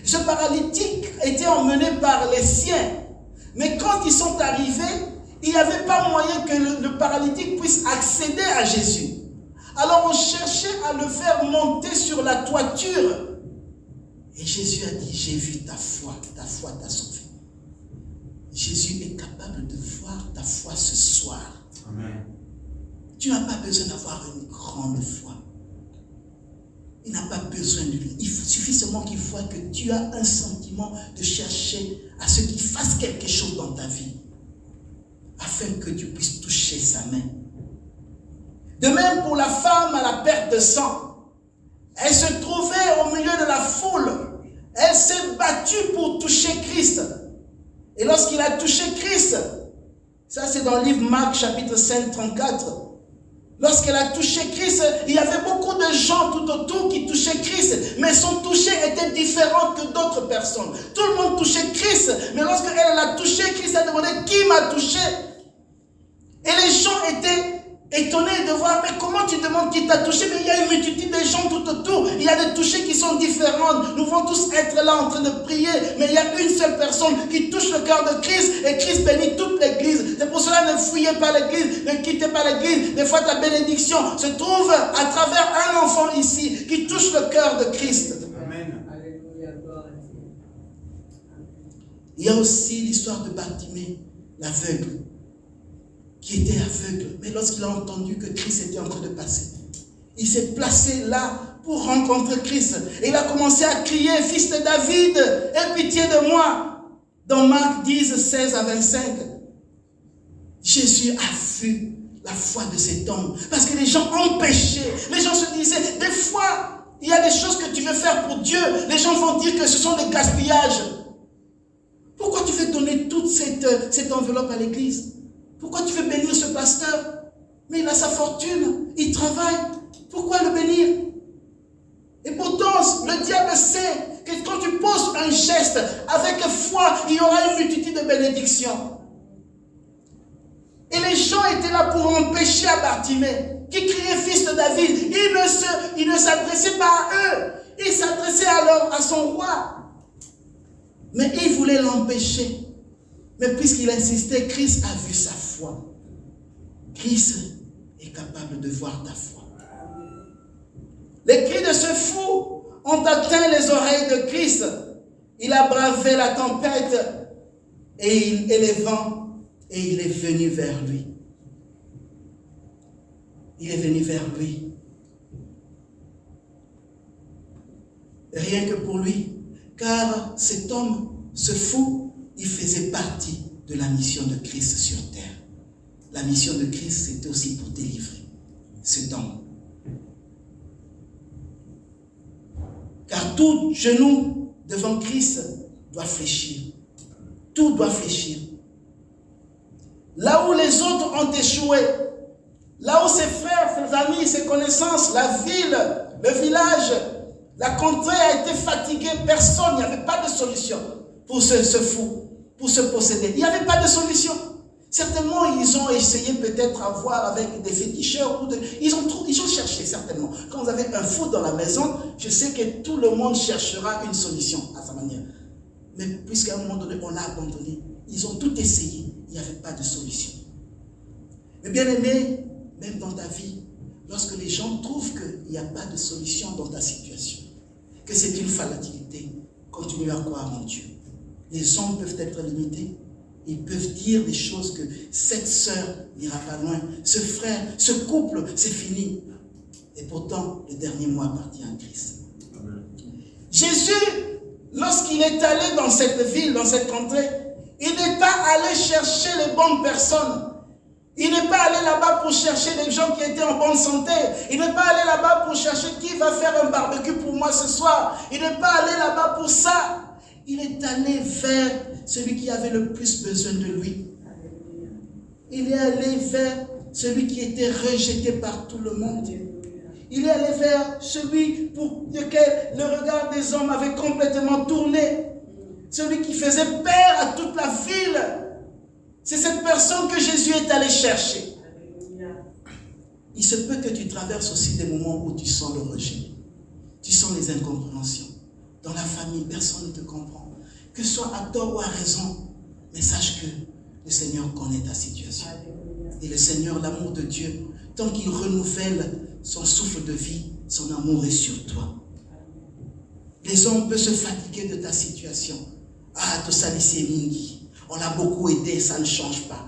Ce paralytique était emmené par les siens. Mais quand ils sont arrivés, il n'y avait pas moyen que le paralytique puisse accéder à Jésus. Alors on cherchait à le faire monter sur la toiture. Et Jésus a dit, j'ai vu ta foi t'a sauvé. Jésus est capable de voir ta foi ce soir. Amen. Tu n'as pas besoin d'avoir une grande foi. Il n'a pas besoin de lui. Il suffit seulement qu'il voit que tu as un sentiment de chercher à ce qu'il fasse quelque chose dans ta vie, afin que tu puisses toucher sa main. De même pour la femme à la perte de sang. Elle se trouvait au milieu de la foule. Elle s'est battue pour toucher Christ. Et lorsqu'il a touché Christ, ça c'est dans le livre Marc chapitre 5, 34. Lorsqu'elle a touché Christ, il y avait beaucoup de gens tout autour qui touchaient Christ, mais son toucher était différent que d'autres personnes. Tout le monde touchait Christ, mais lorsqu'elle a touché Christ, elle a demandé qui m'a touché. Et les gens étaient étonnés de voir, mais comment tu demandes qui t'a touché? Mais il y a une multitude de gens tout autour, il y a des touchés qui sont différents. Nous vont tous être là en train de prier, mais il y a une seule personne qui touche le cœur de Christ, et Christ bénit toute l'église. C'est pour cela, ne fouillez pas l'église, ne quittez pas l'église. Des fois ta bénédiction se trouve à travers un enfant ici qui touche le cœur de Christ. Amen. Il y a aussi l'histoire de Bartimée, l'aveugle, qui était aveugle. Mais lorsqu'il a entendu que Christ était en train de passer, il s'est placé là pour rencontrer Christ. Et il a commencé à crier, fils de David, aie pitié de moi. Dans Marc 10, 16 à 25, Jésus a vu la foi de cet homme. Parce que les gens empêchaient. Les gens se disaient, des fois, il y a des choses que tu veux faire pour Dieu. Les gens vont dire que ce sont des gaspillages. Pourquoi tu veux donner toute cette enveloppe à l'église? Pourquoi tu veux bénir ce pasteur? Mais il a sa fortune, il travaille. Pourquoi le bénir? Et pourtant, le diable sait que quand tu poses un geste avec foi, il y aura une multitude de bénédictions. Et les gens étaient là pour empêcher à Bartimée, qui criait fils de David. Il ne s'adressait pas à eux, il s'adressait alors à son roi. Mais il voulait l'empêcher. Mais puisqu'il insistait, Christ a vu sa foi. Christ est capable de voir ta foi. Les cris de ce fou ont atteint les oreilles de Christ. Il a bravé la tempête et les vents, et il est venu vers lui. Il est venu vers lui. Rien que pour lui. Car cet homme, ce fou, il faisait partie de la mission de Christ sur terre. La mission de Christ, c'était aussi pour délivrer cet homme. Car tout genou devant Christ doit fléchir. Tout doit fléchir. Là où les autres ont échoué, là où ses frères, ses amis, ses connaissances, la ville, le village, la contrée a été fatiguée, personne, il n'y avait pas de solution pour ce fou, pour se posséder. Il n'y avait pas de solution. Certainement, ils ont essayé peut-être à voir avec des féticheurs. Ils ont cherché certainement. Quand vous avez un fou dans la maison, je sais que tout le monde cherchera une solution à sa manière. Mais puisqu'à un moment donné, on l'a abandonné, ils ont tout essayé. il n'y avait pas de solution. Mais bien aimé, même dans ta vie, lorsque les gens trouvent qu'il n'y a pas de solution dans ta situation, que c'est une fatalité, continue à croire en Dieu. Les hommes peuvent être limités. Ils peuvent dire des choses que cette sœur n'ira pas loin, ce frère, ce couple, c'est fini. Et pourtant, le dernier mot appartient à Christ. Amen. Jésus, lorsqu'il est allé dans cette ville, dans cette contrée, il n'est pas allé chercher les bonnes personnes. Il n'est pas allé là-bas pour chercher des gens qui étaient en bonne santé. Il n'est pas allé là-bas pour chercher qui va faire un barbecue pour moi ce soir. Il n'est pas allé là-bas pour ça. Il est allé vers celui qui avait le plus besoin de lui. Il est allé vers celui qui était rejeté par tout le monde. Il est allé vers celui pour lequel le regard des hommes avait complètement tourné. Celui qui faisait peur à toute la ville. C'est cette personne que Jésus est allé chercher. Il se peut que tu traverses aussi des moments où tu sens le rejet. Tu sens les incompréhensions. Dans la famille, personne ne te comprend. Que ce soit à tort ou à raison. Mais sache que le Seigneur connaît ta situation. Et le Seigneur, l'amour de Dieu, tant qu'il renouvelle son souffle de vie, son amour est sur toi. Les hommes peuvent se fatiguer de ta situation. Ah, tout ça, c'est mingi. On a beaucoup aidé, ça ne change pas.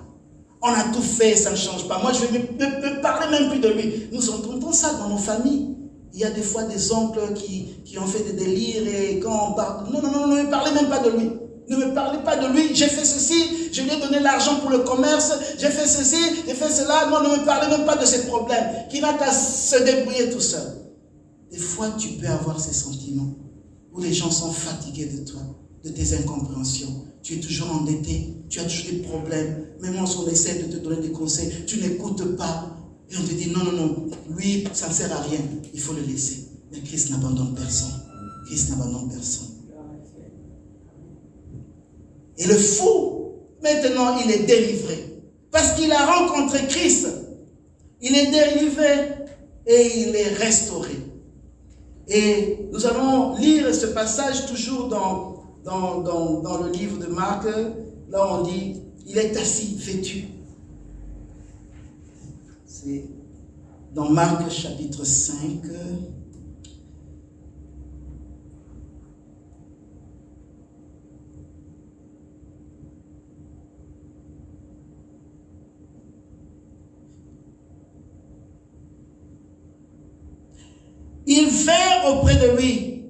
On a tout fait, ça ne change pas. Moi, je ne vais parler même plus de lui. Nous entendons ça dans nos familles. Il y a des fois des oncles qui ont fait des délires et quand on parle... Non, ne me parlez même pas de lui. Ne me parlez pas de lui. J'ai fait ceci, je lui ai donné l'argent pour le commerce, j'ai fait ceci, j'ai fait cela. Non, ne me parlez même pas de ces problèmes. Qui n'a qu'à se débrouiller tout seul. Des fois, tu peux avoir ces sentiments où les gens sont fatigués de toi, de tes incompréhensions. Tu es toujours endetté, tu as toujours des problèmes. Même lorsqu'on essaie de te donner des conseils, tu n'écoutes pas. Et on te dit non, lui, ça ne sert à rien. Il faut le laisser. Mais Christ n'abandonne personne. Christ n'abandonne personne. Et le fou, maintenant, il est délivré. Parce qu'il a rencontré Christ. Il est délivré et il est restauré. Et nous allons lire ce passage toujours dans le livre de Marc. Là, on dit, il est assis, vêtu. C'est dans Marc chapitre 5. Il vint auprès de lui,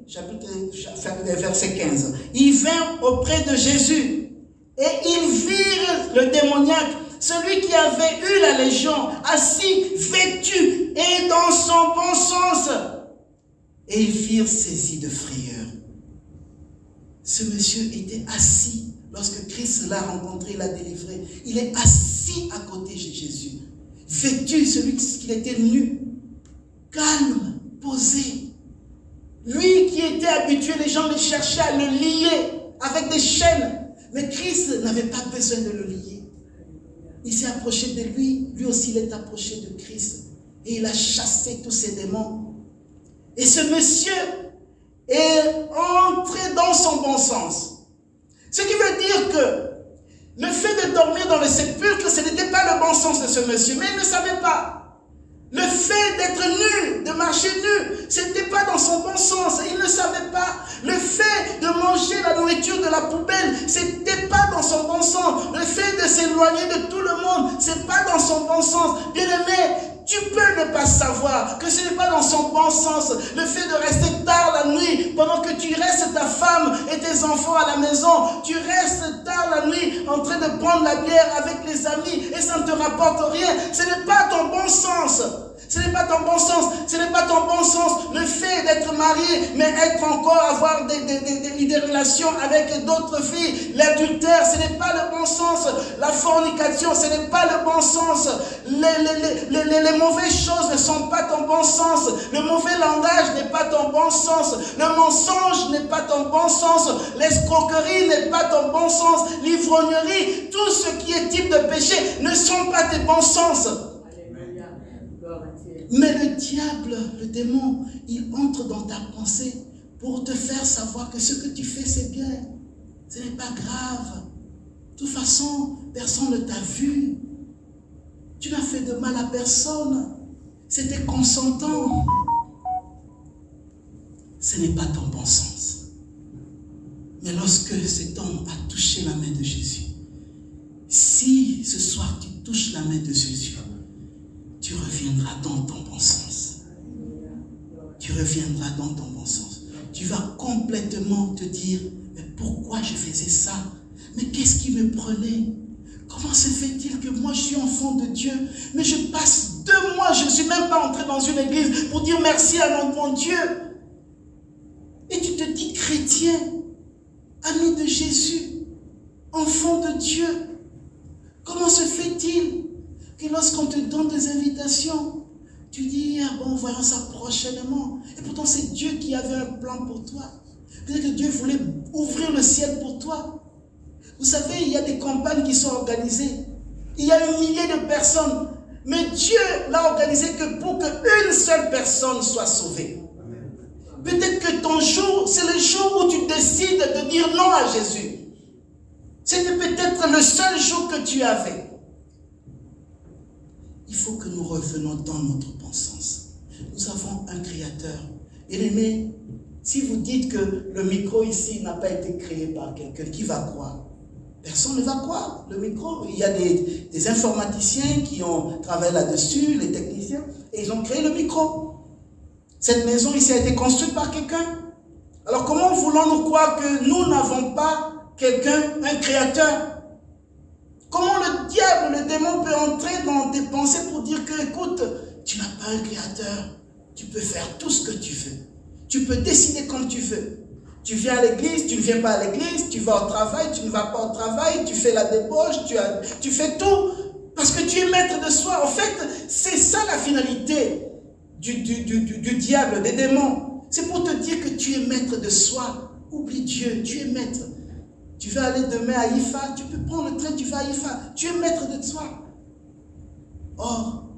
verset 15. Il vint auprès de Jésus et ils virent le démoniaque, celui qui avait eu la légion, assis, vêtu et dans son bon sens. Et ils furent saisis de frayeur. Ce monsieur était assis lorsque Christ l'a rencontré, l'a délivré. Il est assis à côté de Jésus, vêtu, celui qui était nu, calme, posé. Lui qui était habitué, les gens le cherchaient à le lier avec des chaînes. Mais Christ n'avait pas besoin de le lier. Il s'est approché de lui, lui aussi il est approché de Christ. Et il a chassé tous ces démons. Et ce monsieur est entré dans son bon sens. Ce qui veut dire que le fait de dormir dans le sépulcre, ce n'était pas le bon sens de ce monsieur. Mais il ne savait pas. Le fait d'être nu, de marcher nu, ce n'était pas dans son bon sens. Il ne savait pas. Le fait de manger la nourriture de la poubelle, ce n'était pas dans son bon sens. Le fait de s'éloigner de tout le monde, ce n'est pas dans son bon sens. Bien aimé, tu peux ne pas savoir que ce n'est pas dans son bon sens. Le fait de rester tard la nuit, pendant que tu restes ta femme et tes enfants à la maison, tu restes tard la nuit en train de prendre la bière avec les amis et ça ne te rapporte rien. Ce n'est pas ton bon sens. Ce n'est pas ton bon sens. Ce n'est pas ton bon sens. Le fait d'être marié, mais être encore, avoir des relations avec d'autres filles. L'adultère, ce n'est pas le bon sens. La fornication, ce n'est pas le bon sens. Les mauvaises choses ne sont pas ton bon sens. Le mauvais langage n'est pas ton bon sens. Le mensonge n'est pas ton bon sens. L'escroquerie n'est pas ton bon sens. L'ivrognerie, tout ce qui est type de péché ne sont pas tes bons sens. Mais le diable, le démon, il entre dans ta pensée pour te faire savoir que ce que tu fais, c'est bien. Ce n'est pas grave. De toute façon, Personne ne t'a vu. Tu n'as fait de mal à personne. C'était consentant. Ce n'est pas ton bon sens. Mais lorsque cet homme a touché la main de Jésus, si ce soir tu touches la main de Jésus, tu reviendras dans ton bon sens. Tu reviendras dans ton bon sens. Tu vas complètement te dire, mais pourquoi je faisais ça? Mais qu'est-ce qui me prenait? Comment se fait-il que moi je suis enfant de Dieu, mais je passe 2 mois, je ne suis même pas entré dans une église pour dire merci à mon Dieu. Et tu te dis chrétien, ami de Jésus, enfant de Dieu. Comment se fait-il que lorsqu'on te donne des invitations, tu dis, ah bon, voyons ça prochainement. Et pourtant c'est Dieu qui avait un plan pour toi. Peut-être que Dieu voulait ouvrir le ciel pour toi. Vous savez, il y a des campagnes qui sont organisées. Il y a 1 millier de personnes. Mais Dieu l'a organisé que pour qu'une seule personne soit sauvée. Peut-être que ton jour, c'est le jour où tu décides de dire non à Jésus. C'était peut-être le seul jour que tu avais. Il faut que nous revenions dans notre bon sens. Nous avons un Créateur. Bien-aimé, si vous dites que le micro ici n'a pas été créé par quelqu'un, qui va croire? Personne ne va croire. Le micro, il y a des informaticiens qui ont travaillé là-dessus, les techniciens, et ils ont créé le micro. Cette maison ici a été construite par quelqu'un. Alors comment voulons-nous croire que nous n'avons pas quelqu'un, un créateur? Comment le diable, le démon peut entrer dans tes pensées pour dire que, écoute, tu n'as pas un créateur. Tu peux faire tout ce que tu veux. Tu peux décider comme tu veux. Tu viens à l'église, tu ne viens pas à l'église, tu vas au travail, tu ne vas pas au travail, tu fais la débauche, tu fais tout parce que tu es maître de soi. En fait, c'est ça la finalité du diable, des démons. C'est pour te dire que tu es maître de soi. Oublie Dieu, tu es maître. Tu vas aller demain à IFA, tu peux prendre le train, tu vas à IFA. Tu es maître de toi. Or,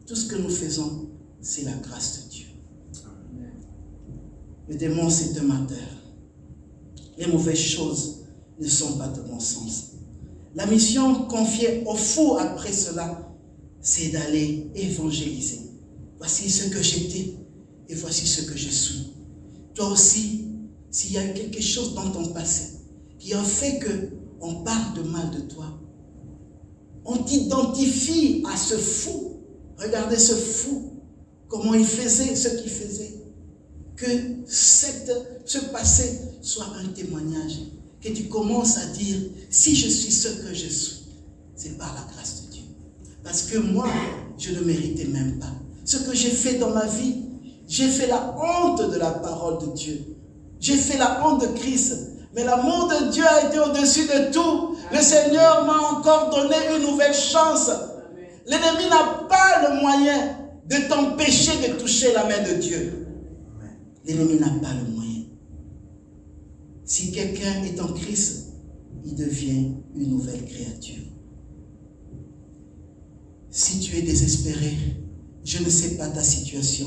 tout ce que nous faisons, c'est la grâce de Dieu. Le démon, c'est un menteur. Les mauvaises choses ne sont pas de bon sens. La mission confiée aux fous après cela, c'est d'aller évangéliser. Voici ce que j'étais et voici ce que je suis. Toi aussi, s'il y a eu quelque chose dans ton passé qui a fait qu'on parle de mal de toi, on t'identifie à ce fou. Regardez ce fou, comment il faisait ce qu'il faisait. Que ce passé soit un témoignage. Que tu commences à dire, si je suis ce que je suis, c'est par la grâce de Dieu. Parce que moi, je ne méritais même pas. Ce que j'ai fait dans ma vie, j'ai fait la honte de la parole de Dieu. J'ai fait la honte de Christ. Mais l'amour de Dieu a été au-dessus de tout. Le Seigneur m'a encore donné une nouvelle chance. L'ennemi n'a pas le moyen de t'empêcher de toucher la main de Dieu. L'ennemi n'a pas le moyen. Si quelqu'un est en Christ, il devient une nouvelle créature. Si tu es désespéré, je ne sais pas ta situation.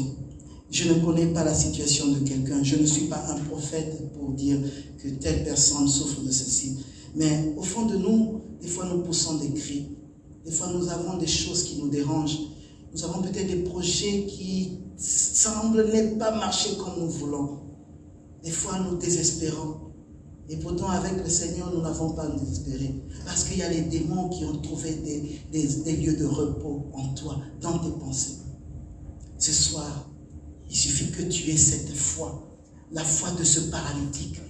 Je ne connais pas la situation de quelqu'un. Je ne suis pas un prophète pour dire que telle personne souffre de ceci. Mais au fond de nous, des fois nous poussons des cris. Des fois nous avons des choses qui nous dérangent. Nous avons peut-être des projets qui semblent ne pas marcher comme nous voulons. Des fois nous désespérons. Et pourtant avec le Seigneur, nous n'avons pas à nous désespérer. Parce qu'il y a les démons qui ont trouvé des lieux de repos en toi, dans tes pensées. Ce soir, il suffit que tu aies cette foi. La foi de ce paralytique.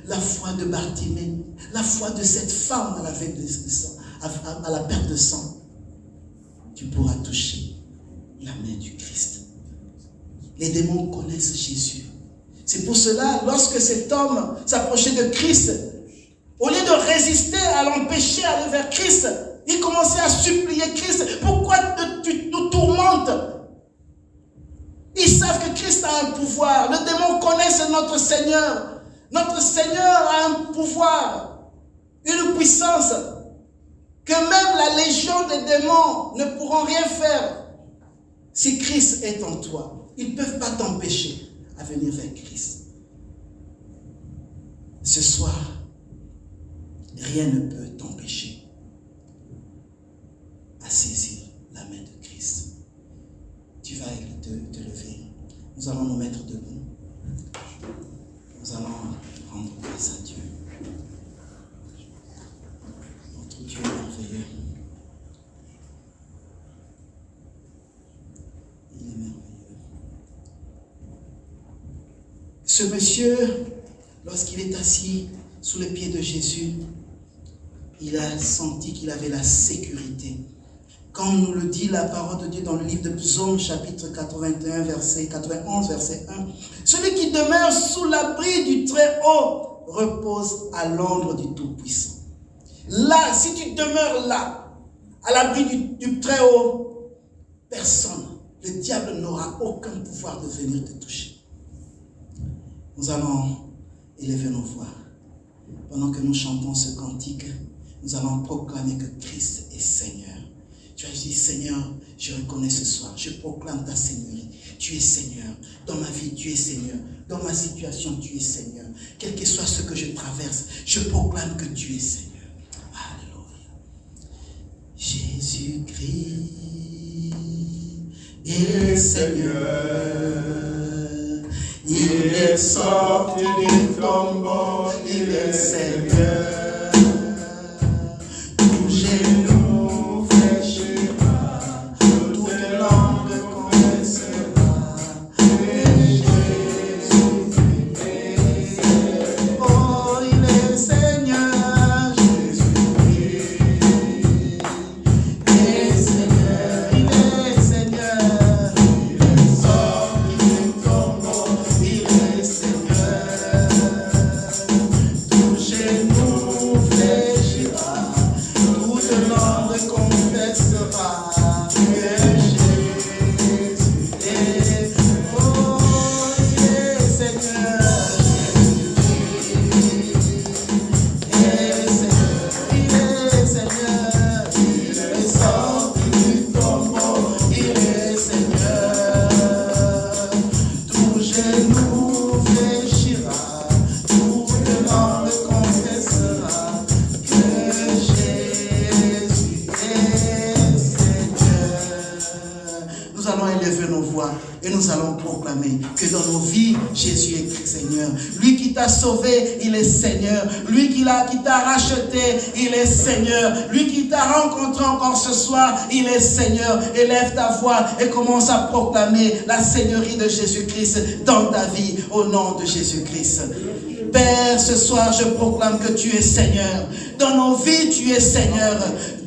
La foi de Bartimée. La foi de cette femme à la veille de sang, à la perte de sang. Tu pourras toucher la main du Christ. Les démons connaissent Jésus. C'est pour cela, lorsque cet homme s'approchait de Christ, au lieu de résister à l'empêcher d'aller vers Christ, il commençait à supplier Christ. Pourquoi tu nous tourmentes? Ils savent que Christ a un pouvoir. Le démon connaît notre Seigneur. Notre Seigneur a un pouvoir, une puissance, que même la légion des démons ne pourront rien faire. Si Christ est en toi, ils ne peuvent pas t'empêcher à venir vers Christ. Ce soir, rien ne peut t'empêcher. à saisir la main de Christ. Tu vas te lever. Nous allons nous mettre debout. Nous allons rendre grâce à Dieu. Notre Dieu est merveilleux. Il est merveilleux. Ce monsieur, lorsqu'il est assis sous les pieds de Jésus, il a senti qu'il avait la sécurité. Comme nous le dit la parole de Dieu dans le livre de Psaume, chapitre 91, verset 1. Celui qui demeure sous l'abri du Très-Haut repose à l'ombre du Tout-Puissant. Là, si tu demeures là, à l'abri du Très-Haut, personne, le diable n'aura aucun pouvoir de venir te toucher. Nous allons élever nos voix. Pendant que nous chantons ce cantique, nous allons proclamer que Christ est Seigneur. Tu as dit, Seigneur, je reconnais ce soir, je proclame ta Seigneurie. Tu es Seigneur. Dans ma vie, tu es Seigneur. Dans ma situation, tu es Seigneur. Quel que soit ce que je traverse, je proclame que tu es Seigneur. Alléluia. Jésus-Christ est Seigneur. Il est sorti du tombeau, il est Seigneur. Jésus est Seigneur. Lui qui t'a sauvé, il est Seigneur. Lui qui t'a racheté, il est Seigneur. Lui qui t'a rencontré encore ce soir, il est Seigneur. Élève ta voix et commence à proclamer la Seigneurie de Jésus-Christ dans ta vie, au nom de Jésus-Christ. Père, ce soir, je proclame que tu es Seigneur. Dans nos vies, tu es Seigneur.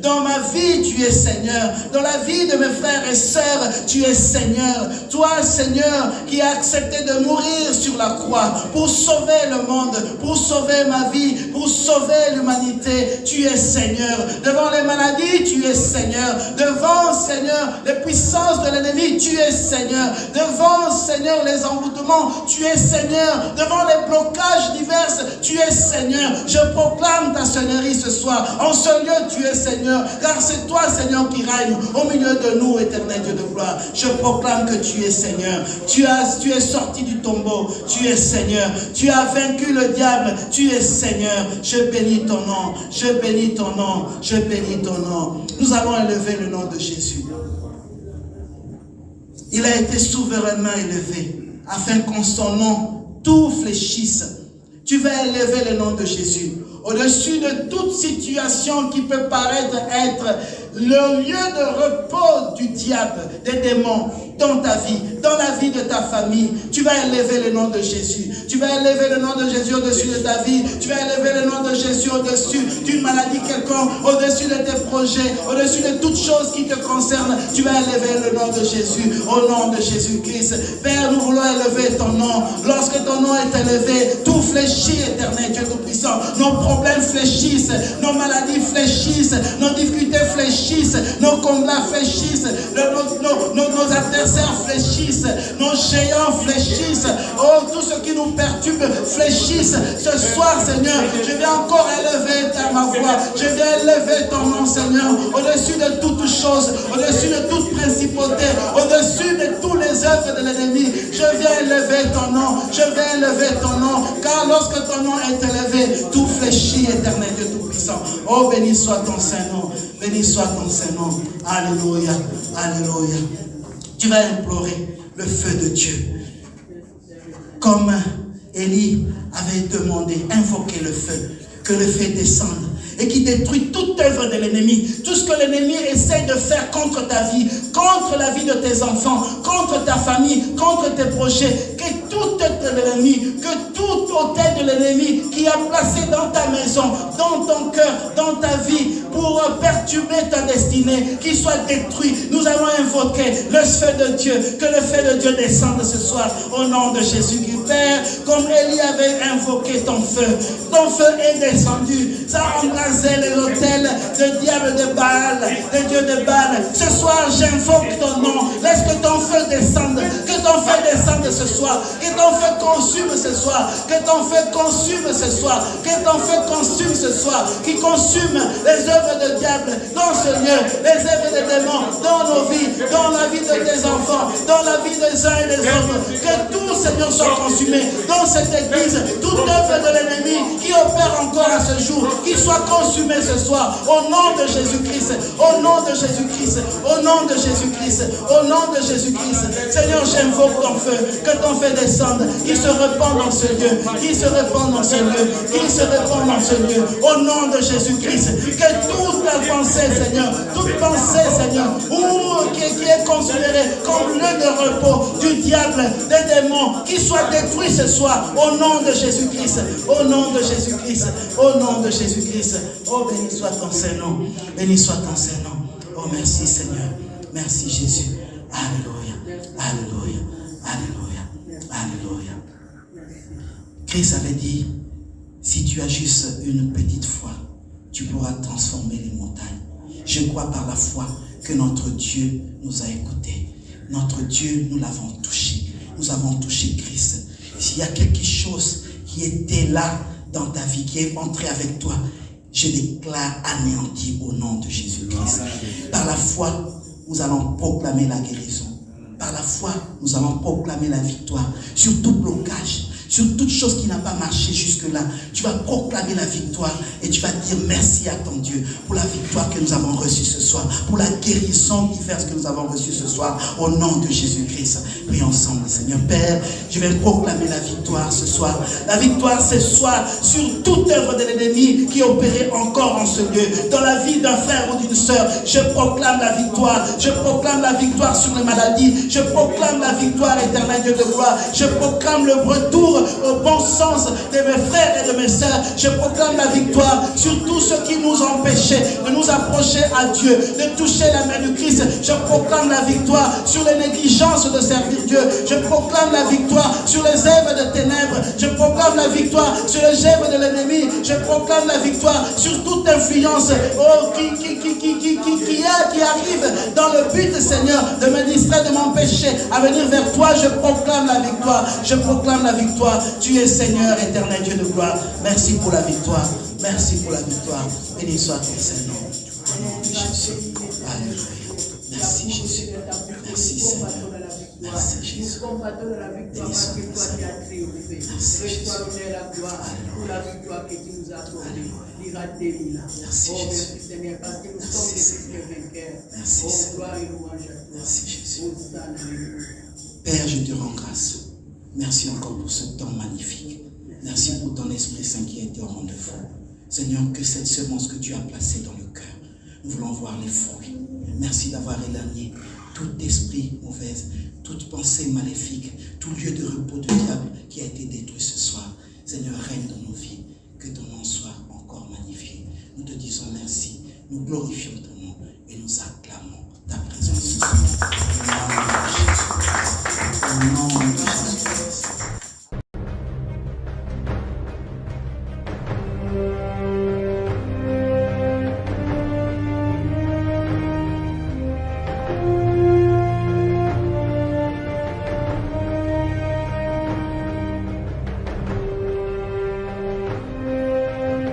Dans ma vie, tu es Seigneur. Dans la vie de mes frères et sœurs, tu es Seigneur. Toi, Seigneur, qui as accepté de mourir sur la croix pour sauver le monde, pour sauver ma vie, pour sauver l'humanité, tu es Seigneur. Devant les maladies, tu es Seigneur. Devant, Seigneur, les puissances de l'ennemi, tu es Seigneur. Devant, Seigneur, les envoûtements, tu es Seigneur. Devant les blocages divers, tu es Seigneur. Je proclame ta Seigneurie ce soir. En ce lieu, tu es Seigneur. Car c'est toi, Seigneur, qui règne au milieu de nous, éternel Dieu de gloire. Je proclame que tu es Seigneur. Tu es sorti du tombeau. Tu es Seigneur. Tu as vaincu le diable. Tu es Seigneur. Je bénis ton nom. Je bénis ton nom. Je bénis ton nom. Nous allons élever le nom de Jésus. Il a été souverainement élevé afin qu'en son nom tout fléchisse. Tu vas élever le nom de Jésus au-dessus de toute situation qui peut paraître être le lieu de repos du diable, des démons, dans ta vie, dans la vie de ta famille. Tu vas élever le nom de Jésus. Tu vas élever le nom de Jésus au-dessus de ta vie. Tu vas élever le nom de Jésus au-dessus d'une maladie quelconque, au-dessus de tes projets, au-dessus de toutes choses qui te concernent. Tu vas élever le nom de Jésus, au nom de Jésus-Christ. Père, nous voulons élever ton nom. Lorsque ton nom est élevé, tout fléchit, éternel Dieu Tout-Puissant. Nos problèmes fléchissent, nos maladies fléchissent, nos difficultés fléchissent, nos combats fléchissent, nos adversaires fléchissent, nos géants fléchissent, oh, tout ce qui nous perturbe fléchisse. Ce soir, Seigneur, je viens encore élever ma voix, je viens élever ton nom, Seigneur, au-dessus de toutes choses, au-dessus de toute principauté, au-dessus de tous les œuvres de l'ennemi. Je viens élever ton nom, je viens élever ton nom, car lorsque ton nom est élevé, tout fléchit, éternel Dieu Tout-Puissant. Oh, béni soit ton Saint-Nom, béni soit ton Saint-Nom. Alléluia, alléluia. Tu vas implorer le feu de Dieu. Comme Élie avait demandé, invoquer le feu, que le feu descende et qui détruit toute œuvre de l'ennemi. Tout ce que l'ennemi essaie de faire contre ta vie, contre la vie de tes enfants, contre ta famille, contre tes projets, que tout l'ennemi, que tout hôtel de l'ennemi qui a placé dans ta maison, dans ton cœur, dans ta vie, pour perturber ta destinée, qu'il soit détruit. Nous allons invoquer le feu de Dieu, que le feu de Dieu descende ce soir au nom de Jésus-Christ. Père, comme Élie avait invoqué ton feu est descendu, ça a embrasé les hôtels de diable de Baal, de Dieu de Baal. Ce soir, j'invoque ton nom, laisse que ton feu descende, que ton feu descende ce soir, que ton feu consume ce soir, que ton feu consume ce soir, que ton feu consume ce soir, qui consume les œuvres de diable dans ce lieu, les œuvres des démons dans nos vies, dans la vie de tes enfants, dans la vie des uns et des autres. Que tout, Seigneur, soit consumé dans cette église, toute œuvre de l'ennemi qui opère encore à ce jour, qui soit consumé ce soir, au nom de Jésus-Christ, au nom de Jésus-Christ, au nom de Jésus-Christ, au nom de Jésus-Christ. Seigneur, j'invoque ton feu, que ton feu descende, qu'il se répande dans ce lieu, qu'il se répande dans ce lieu, qu'il se répande dans ce lieu, au nom de Jésus-Christ. Que toute la pensée, Seigneur, toute pensée, Seigneur, qui est considérée comme lieu de repos du diable, des démons, qui soit détruit ce soir, au nom de Jésus-Christ, au nom de Jésus-Christ, au nom de Jésus-Christ. Oh, béni soit ton Saint-Nom, béni soit ton Saint-Nom. Oh, merci Seigneur, merci Jésus. Alléluia, alléluia, alléluia, alléluia. Christ avait dit, si tu as juste une petite foi, tu pourras transformer les montagnes. Je crois par la foi que notre Dieu nous a écoutés. Notre Dieu, nous l'avons touché. Nous avons touché Christ. S'il y a quelque chose qui était là dans ta vie, qui est entré avec toi, je déclare anéanti au nom de Jésus-Christ. Par la foi, nous allons proclamer la guérison. Par la foi, nous allons proclamer la victoire sur tout blocage, sur toute chose qui n'a pas marché jusque-là. Tu vas proclamer la victoire et tu vas dire merci à ton Dieu pour la victoire que nous avons reçue ce soir, pour la guérison diverse que nous avons reçue ce soir, au nom de Jésus-Christ. Prions ensemble, Seigneur. Père, je vais proclamer la victoire ce soir. La victoire ce soir sur toute œuvre de l'ennemi qui opérait encore en ce lieu. Dans la vie d'un frère ou d'une sœur, je proclame la victoire. Je proclame la victoire sur les maladies. Je proclame la victoire, éternel Dieu de gloire. Je proclame le retour au bon sens de mes frères et de mes sœurs. Je proclame la victoire sur tout ce qui nous empêchait de nous approcher à Dieu, de toucher la main du Christ. Je proclame la victoire sur les négligences de servir Dieu. Je proclame la victoire sur les œuvres de ténèbres. Je proclame la victoire sur les œuvres de l'ennemi. Je proclame la victoire sur toute influence qui arrive dans le but, Seigneur, de me distraire, de m'empêcher à venir vers toi. Je proclame la victoire. Je proclame la victoire. Tu es Seigneur, éternel Dieu de gloire. Merci pour la victoire. Merci pour la victoire. Béni soit ton Seigneur. Au nom de Jésus. Alléluia. Merci Jésus. Merci Seigneur. Merci Jésus. Béni soit ton Seigneur. Merci Jésus. Pour la victoire que tu nous as accordée. Merci Jésus. Merci Seigneur. Merci Seigneur. Merci Jésus. Père, je te rends grâce. Merci encore pour ce temps magnifique. Merci pour ton Esprit Saint qui a été au rendez-vous. Seigneur, que cette semence que tu as placée dans le cœur, nous voulons voir les fruits. Merci d'avoir éloigné tout esprit mauvais, toute pensée maléfique, tout lieu de repos de diable qui a été détruit ce soir. Seigneur, règne dans nos vies, que ton nom soit encore magnifié. Nous te disons merci, nous glorifions ton nom et nous acclamons